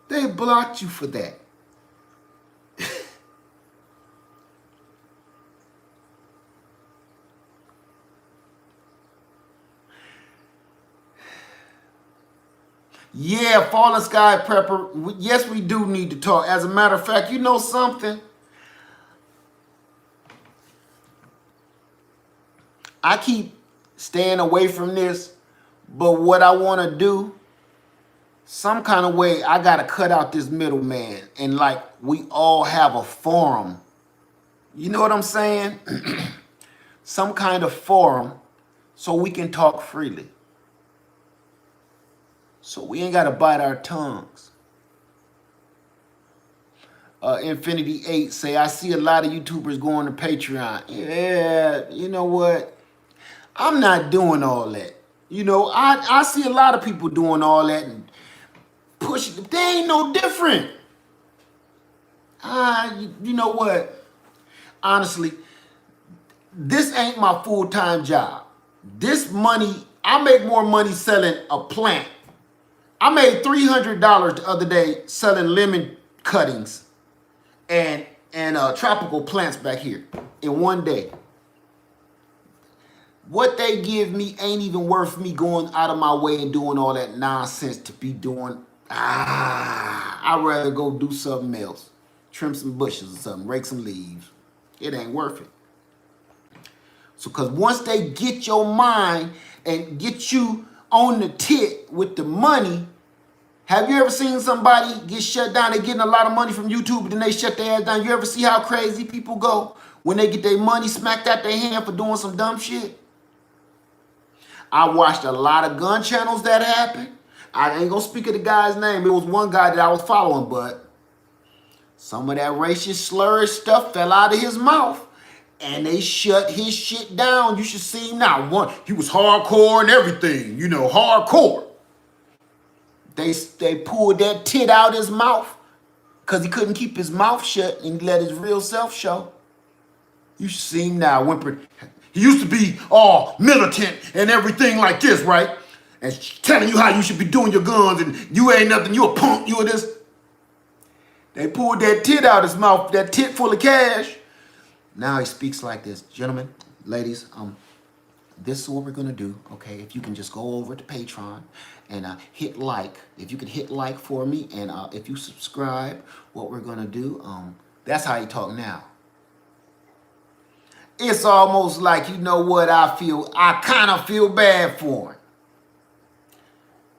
They blocked you for that. Yeah, Fallen Sky Prepper. Yes, we do need to talk. As a matter of fact, you know something? I keep staying away from this, but what I want to do, some kind of way, I got to cut out this middleman and like we all have a forum. You know what I'm saying? Some kind of forum so we can talk freely. So we ain't got to bite our tongues. Infinity 8 say, I see a lot of YouTubers going to Patreon. Yeah, you know what? I'm not doing all that. You know, I see a lot of people doing all that and pushing. They ain't no different. You know what? Honestly, this ain't my full-time job. This money, I make more money selling a plant. I made $300 the other day selling lemon cuttings and tropical plants back here in one day. What they give me ain't even worth me going out of my way and doing all that nonsense to be doing. I'd rather go do something else. Trim some bushes or something, rake some leaves. It ain't worth it. So, because once they get your mind and get you on the tit with the money, have you ever seen somebody get shut down? They're getting a lot of money from YouTube, but then they shut their ass down. You ever see how crazy people go when they get their money smacked out their hand for doing some dumb shit? I watched a lot of gun channels that happen. I ain't gonna speak of the guy's name. It was one guy that I was following, but some of that racist slurred stuff fell out of his mouth. And they shut his shit down. You should see him now. He was hardcore and everything, you know, hardcore. They pulled that tit out his mouth because he couldn't keep his mouth shut and let his real self show. You should see him now whimpering. He used to be all militant and everything like this, right? and telling you how you should be doing your guns, and you ain't nothing, you a punk, you a this. They pulled that tit out of his mouth, that tit full of cash. Now he speaks like this. Gentlemen, ladies, this is what we're gonna do, okay? If you can just go over to Patreon and hit like. If you can hit like for me, and if you subscribe, what we're gonna do, that's how you talk now. It's almost like, you know what, I kind of feel bad for him.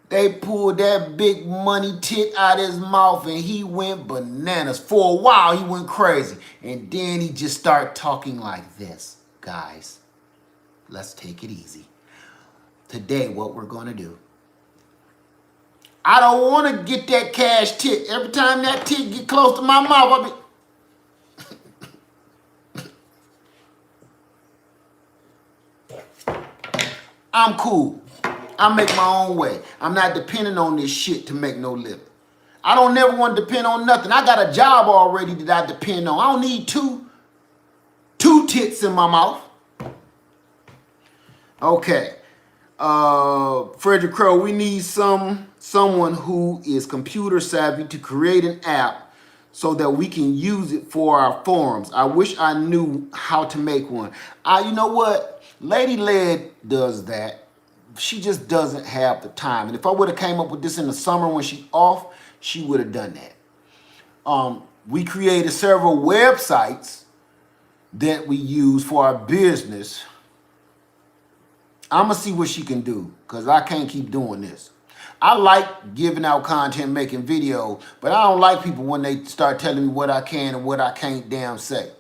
They pulled that big money tit out of his mouth and he went bananas. For a while, he went crazy. And then he just started talking like this. Guys, let's take it easy. Today, what we're going to do. I don't want to get that cash tit. Every time that tit get close to my mouth, I'll be... I'm cool. I make my own way. I'm not depending on this shit to make no living. I don't never want to depend on nothing. I got a job already that I depend on. I don't need two tits in my mouth. Okay. Frederick Crow, we need someone who is computer savvy to create an app so that we can use it for our forums. I wish I knew how to make one. You know what? Lady Led does that. She just doesn't have the time. And if I would have came up with this in the summer when she's off, she would have done that. We created several websites that we use for our business. I'm going to see what she can do because I can't keep doing this. I like giving out content, making videos, but I don't like people when they start telling me what I can and what I can't damn say.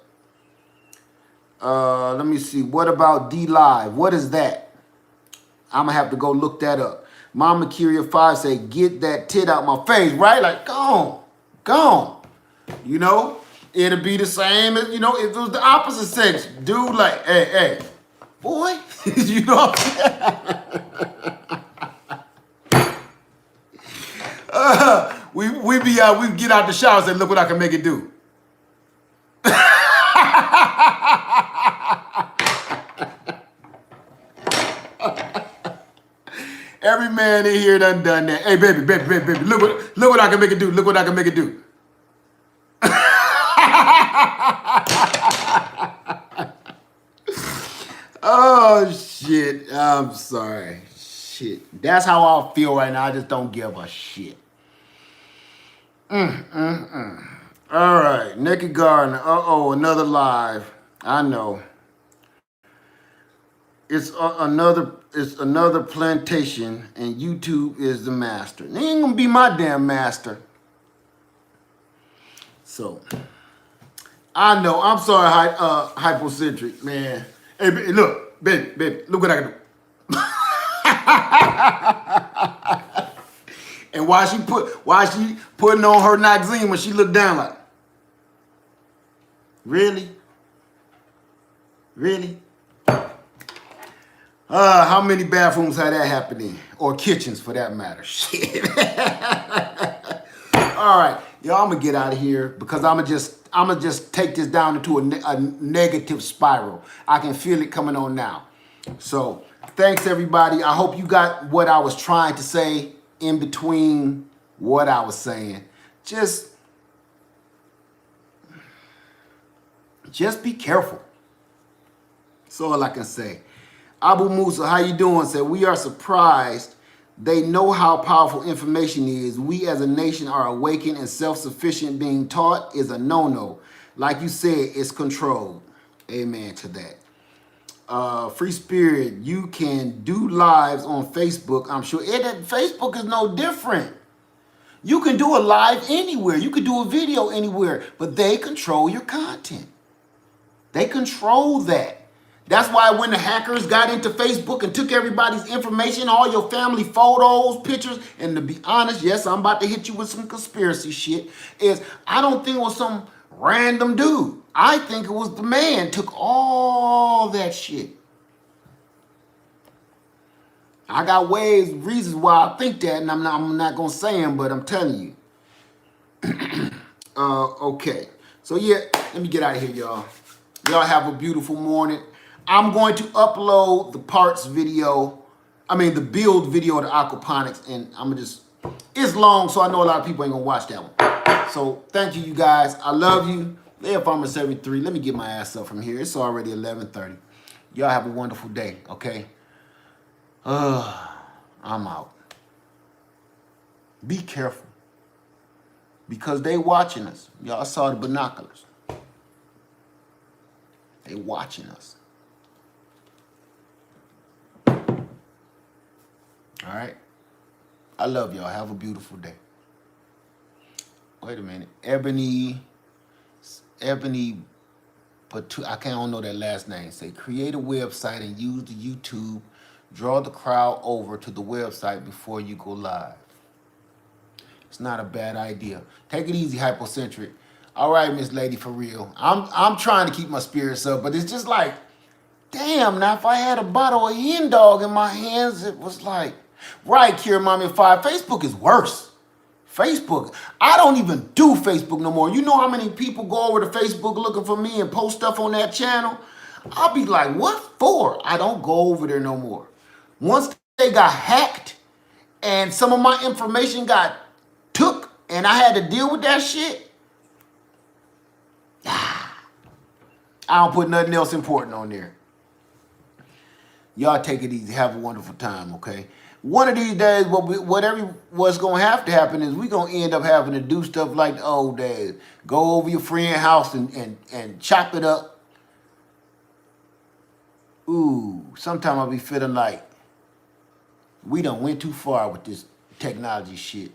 Let me see. What about D-Live? What is that? I'm going to have to go look that up. Mama Curia 5 say, get that tit out my face, right? Like, gone. You know, it'll be the same as, you know, if it was the opposite sex. Dude, like, hey, boy. You know what I'm saying? We get out the shower and say, look what I can make it do. Every man in here done that. Hey, baby, look what I can make it do. Look what I can make it do. Oh, shit. I'm sorry. Shit. That's how I feel right now. I just don't give a shit. All right. Naked Gardener. Uh-oh, another live. I know. It's another plantation, and YouTube is the master. They ain't gonna be my damn master. So, I know. I'm sorry, hypocentric, man. Hey, look, baby, look what I can do. And why she putting on her Noxine when she looked down like, really? How many bathrooms had that happen in? Or kitchens, for that matter. Shit. All right, y'all, I'm gonna get out of here because I'm gonna just take this down into a negative spiral. I can feel it coming on now. So, thanks everybody. I hope you got what I was trying to say in between what I was saying. Just be careful. That's all I can say. Abu Musa, how you doing? Said, we are surprised they know how powerful information is. We as a nation are awakened and self-sufficient. Being taught is a no-no. Like you said, it's controlled. Amen to that. Free Spirit, you can do lives on Facebook. I'm sure Facebook is no different. You can do a live anywhere. You can do a video anywhere, but they control your content. They control that. That's why when the hackers got into Facebook and took everybody's information, all your family photos, pictures, and to be honest, yes, I'm about to hit you with some conspiracy shit, is I don't think it was some random dude. I think it was the man took all that shit. I got reasons why I think that, and I'm not going to say them, but I'm telling you. Okay. So, yeah, let me get out of here, y'all. Y'all have a beautiful morning. I'm going to upload the parts video. I mean, the build video of the aquaponics, and I'm gonna just, it's long, so I know a lot of people ain't gonna watch that one. So thank you, you guys. I love you. Layer Farmer 73. Let me get my ass up from here. It's already 11:30. Y'all have a wonderful day, okay? I'm out. Be careful. Because they watching us. Y'all saw the binoculars. They watching us. All right? I love y'all. Have a beautiful day. Wait a minute. Ebony, but I can't know that last name. Say, create a website and use the YouTube. Draw the crowd over to the website before you go live. It's not a bad idea. Take it easy, hypocentric. All right, Miss Lady, for real. I'm trying to keep my spirits up, but it's just like, damn, now if I had a bottle of hen dog in my hands, it was like, right, Kira Mommy 5, Facebook is worse. Facebook, I don't even do Facebook no more. You know how many people go over to Facebook looking for me and post stuff on that channel? I'll be like, what for? I don't go over there no more. Once they got hacked and some of my information got took and I had to deal with that shit, I don't put nothing else important on there. Y'all take it easy. Have a wonderful time, okay? One of these days, what's going to have to happen is we're going to end up having to do stuff like the old days. Go over your friend's house and chop it up. Ooh, sometimes I'll be feeling like we done went too far with this technology shit.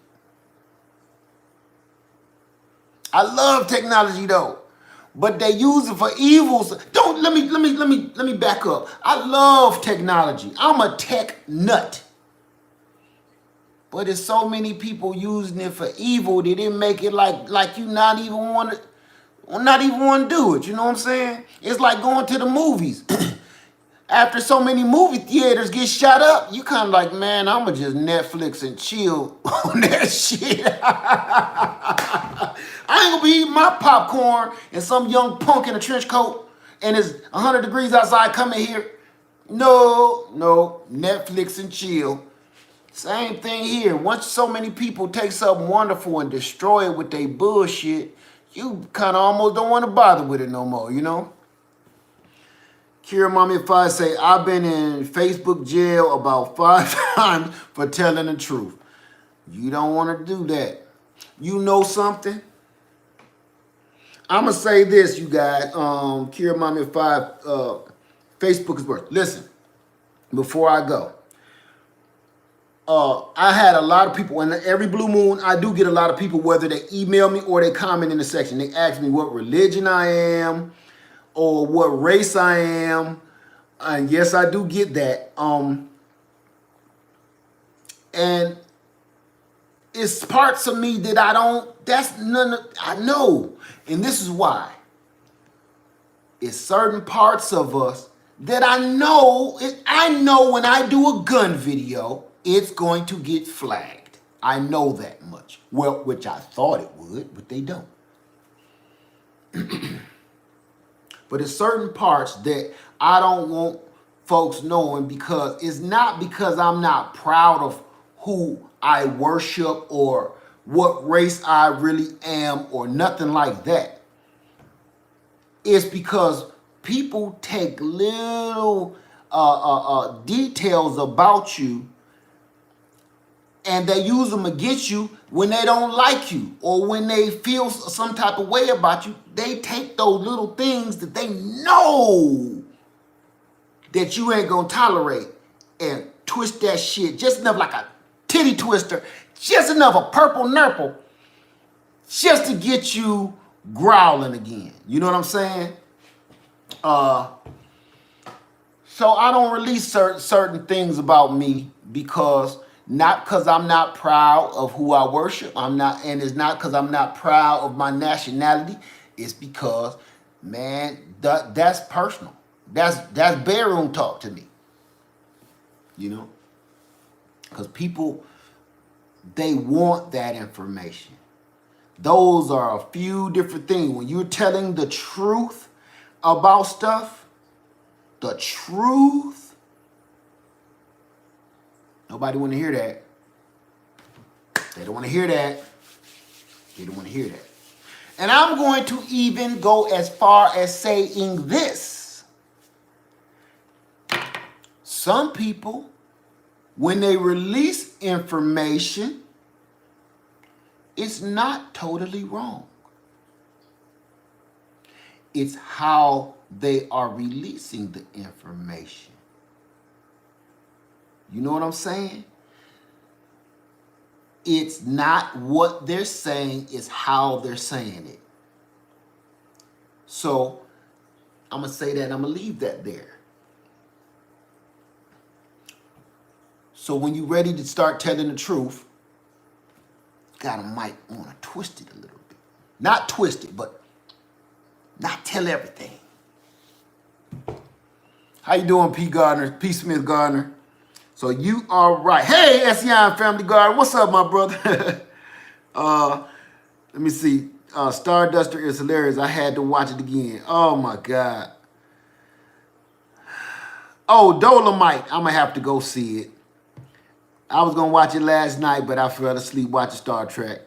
I love technology though, but they use it for evils. Let me back up. I love technology. I'm a tech nut. But there's so many people using it for evil that it make it like you not even want to do it. You know what I'm saying? It's like going to the movies. After so many movie theaters get shut up, you kind of like, man, I'ma just Netflix and chill on that shit. I ain't gonna be eating my popcorn and some young punk in a trench coat and it's 100 degrees outside coming here. No, Netflix and chill. Same thing here. Once so many people take something wonderful and destroy it with their bullshit, you kind of almost don't want to bother with it no more, you know? Kira Mommy, if I say, I've been in Facebook jail about 5 times for telling the truth. You don't want to do that. You know something? I'm going to say this, you guys. Kira Mommy, if Facebook is worth. Listen, before I go. I had a lot of people, and every blue moon, I do get a lot of people, whether they email me or they comment in the section. They ask me what religion I am, or what race I am, and yes, I do get that. And it's parts of me that I don't. That's none of. I know, and this is why. It's certain parts of us that I know. I know when I do a gun video, it's going to get flagged. I know that much. Well, which I thought it would, but they don't. But it's certain parts that I don't want folks knowing, because it's not because I'm not proud of who I worship or what race I really am or nothing like that. It's because people take little details about you and they use them against you when they don't like you or when they feel some type of way about you. They take those little things that they know that you ain't gonna tolerate and twist that shit just enough, like a titty twister, just enough, a purple nurple, just to get you growling again. You know what I'm saying? So I don't release certain things about me because I'm not proud of who I worship. And it's not because I'm not proud of my nationality. It's because, man, that's personal. That's bedroom talk to me. You know? Because people, they want that information. Those are a few different things. When you're telling the truth about stuff, the truth, Nobody want to hear that. They don't want to hear that. They don't want to hear that. And I'm going to even go as far as saying this. Some people, when they release information, it's not totally wrong. It's how they are releasing the information. You know what I'm saying? It's not what they're saying, it's how they're saying it. So I'm going to say that, I'm going to leave that there. So when you're ready to start telling the truth, might want to twist it a little bit. Not twist it, but not tell everything. How you doing, P. Gardner? P. Smith Gardner. So you are right. Hey, SEI Family Guard. What's up, my brother? Let me see. Starduster is hilarious. I had to watch it again. Oh, my God. Oh, Dolomite. I'm going to have to go see it. I was going to watch it last night, but I fell asleep watching Star Trek.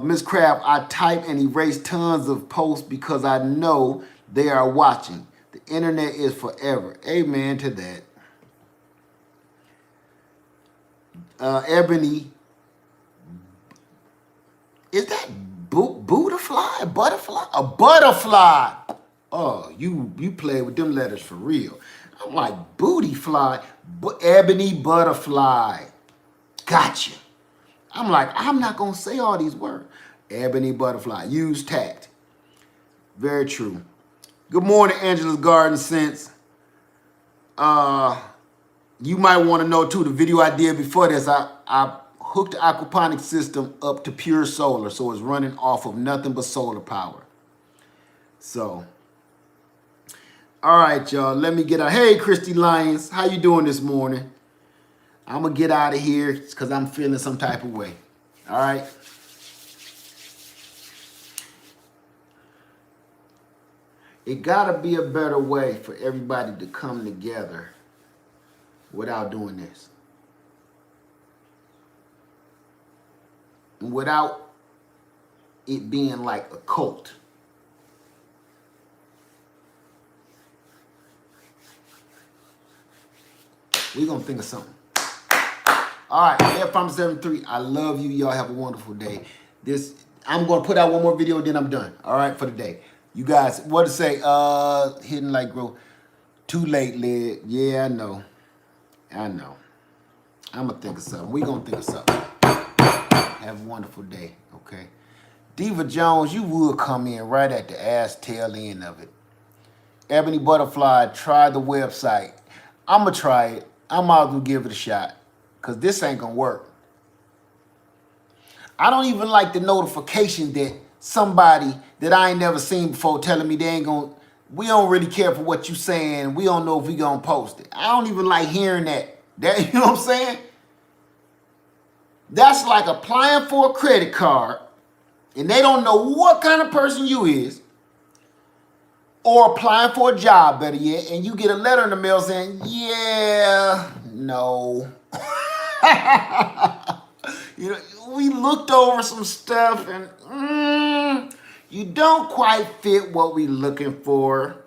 Miss Crab, I type and erase tons of posts because I know they are watching. The internet is forever. Amen to that. Ebony, is that Butterfly? Butterfly? A butterfly. Oh, you play with them letters for real. I'm like, booty fly, ebony butterfly. Gotcha. I'm like, I'm not going to say all these words. Ebony butterfly. Use tact. Very true. Good morning, Angela's Garden Sense. You might want to know, too, the video I did before this, I hooked the aquaponics system up to pure solar, so it's running off of nothing but solar power. So, all right, y'all, let me get out. Hey, Christy Lyons, how you doing this morning? I'm going to get out of here because I'm feeling some type of way. All right? It got to be a better way for everybody to come together without doing this. And without it being like a cult. We're going to think of something. All right, F573, I love you. Y'all have a wonderful day. I'm going to put out one more video, then I'm done. All right, for the day. You guys, what to say? Hidden Light Grow. Too late, Lid. Yeah, I know. I'm going to think of something. We're going to think of something. Have a wonderful day, okay? Diva Jones, you would come in right at the ass tail end of it. Ebony Butterfly, try the website. I'm going to try it. I might as well give it a shot because this ain't going to work. I don't even like the notification that somebody that I ain't never seen before telling me they ain't going to, we don't really care for what you saying. We don't know if we going to post it. I don't even like hearing that. You know what I'm saying? That's like applying for a credit card and they don't know what kind of person you is, or applying for a job, better yet, and you get a letter in the mail saying, yeah, no. You know, we looked over some stuff and you don't quite fit what we looking for.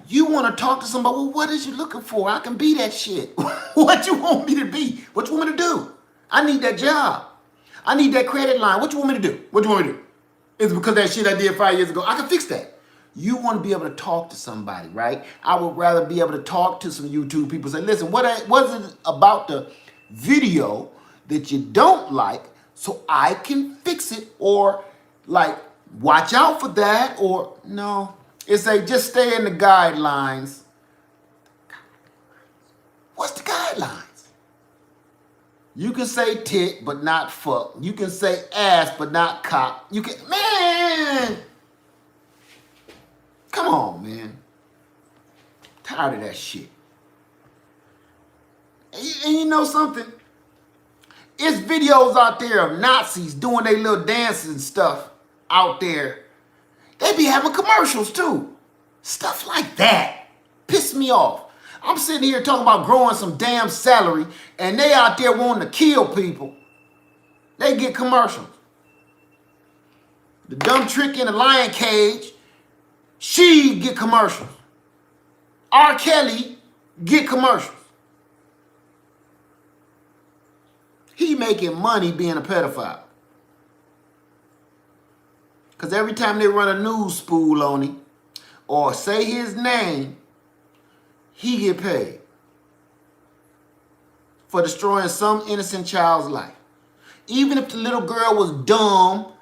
You want to talk to somebody, well, what is you looking for? I can be that shit. What you want me to be? What you want me to do? I need that job. I need that credit line. What you want me to do? What you want me to do? It's because that shit I did 5 years ago. I can fix that. You want to be able to talk to somebody, right? I would rather be able to talk to some YouTube people. Say, listen, what is it about the video that you don't like so I can fix it? Or like, watch out for that. Or no, it's like, just stay in the guidelines. What's the guidelines? You can say tit, but not fuck. You can say ass, but not cock. You can, man. Come on, man. Tired of that shit. And you know something? It's videos out there of Nazis doing their little dances and stuff out there. They be having commercials too. Stuff like that. Piss me off. I'm sitting here talking about growing some damn salary, and they out there wanting to kill people. They get commercials. The dumb trick in the lion cage, she get commercials. R. Kelly get commercials. He making money being a pedophile. Because every time they run a news spool on him or say his name, he get paid for destroying some innocent child's life. Even if the little girl was dumb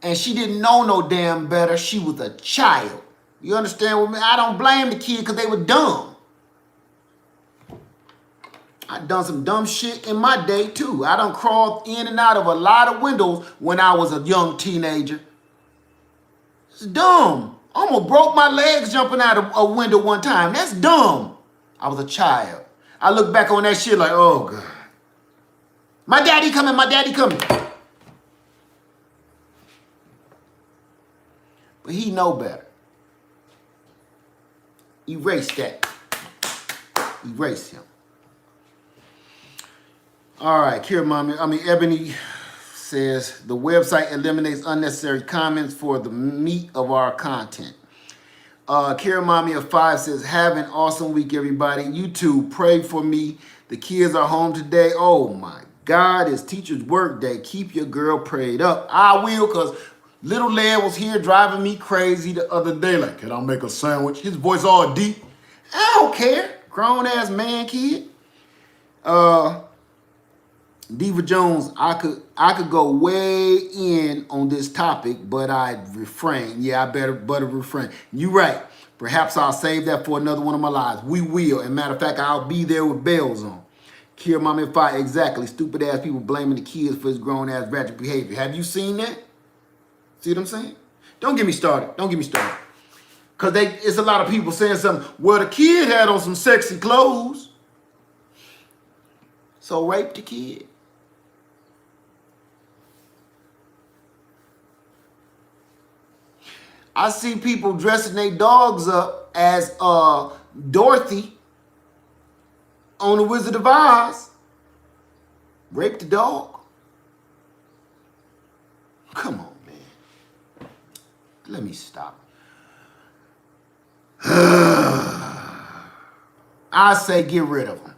and she didn't know no damn better, she was a child. You understand what I mean? I don't blame the kid because they were dumb. I done some dumb shit in my day too. I done crawled in and out of a lot of windows when I was a young teenager. It's dumb. Almost broke my legs jumping out of a window one time. That's dumb. I was a child. I look back on that shit like, oh God. My daddy coming, my daddy coming. But he know better. Erase that. Erase him. All right, Ebony says the website eliminates unnecessary comments for the meat of our content. Kira Mommy of 5 says, have an awesome week, everybody. You too, pray for me. The kids are home today. Oh my God, it's teacher's work day. Keep your girl prayed up. I will, because little lad was here driving me crazy the other day. Like, can I make a sandwich? His voice all deep. I don't care. Grown ass man kid. Diva Jones, I could go way in on this topic, but I refrain. Yeah, I better refrain. You right. Perhaps I'll save that for another one of my lives. We will. And matter of fact, I'll be there with bells on. Kira Mommy 5, exactly. Stupid ass people blaming the kids for his grown ass ratchet behavior. Have you seen that? See what I'm saying? Don't get me started. Don't get me started. Because it's a lot of people saying something. Well, the kid had on some sexy clothes. So rape the kid. I see people dressing their dogs up as Dorothy on The Wizard of Oz. Rape the dog? Come on, man. Let me stop. I say get rid of them.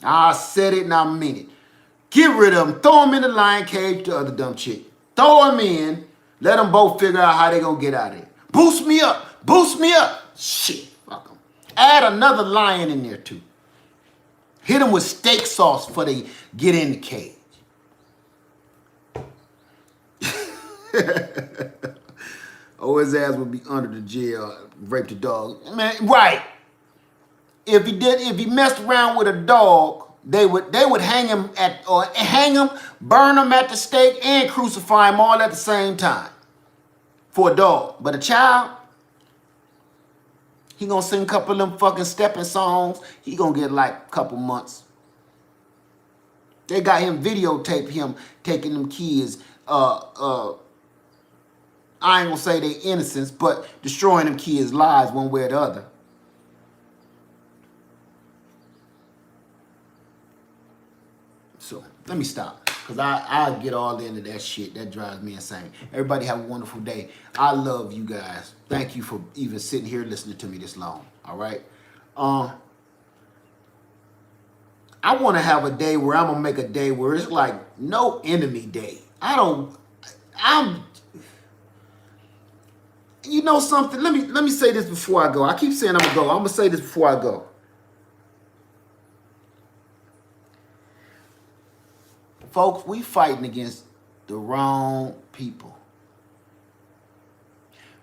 I said it and I mean it. Get rid of them. Throw them in the lion cage, the other dumb chick. Throw them in. Let them both figure out how they gonna get out of it. Boost me up. Boost me up. Shit. Fuck them. Add another lion in there too. Hit them with steak sauce before they get in the cage. Oh, his ass would be under the jail. Rape the dog. Man, right. If he messed around with a dog, they would hang him burn him at the stake, and crucify him all at the same time for a dog. But a child, he gonna sing a couple of them fucking stepping songs. He gonna get like a couple months. They got him videotape him taking them kids. I ain't gonna say they innocents, but destroying them kids' lives one way or the other. So let me stop, because I get all into that shit. That drives me insane. Everybody have a wonderful day. I love you guys. Thank you for even sitting here listening to me this long. All right. I want to have a day where I'm gonna make a day where it's like no enemy day. You know something? Let me say this before I go. I keep saying I'm gonna go. I'm gonna say this before I go. Folks, we fighting against the wrong people.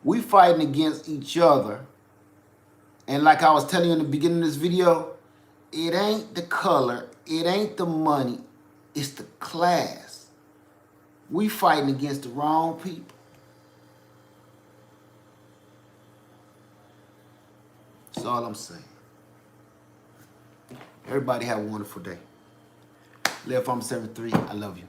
We fighting against each other. And like I was telling you in the beginning of this video, it ain't the color, it ain't the money, it's the class. We fighting against the wrong people. That's all I'm saying. Everybody have a wonderful day. Live Farmer 73, I love you.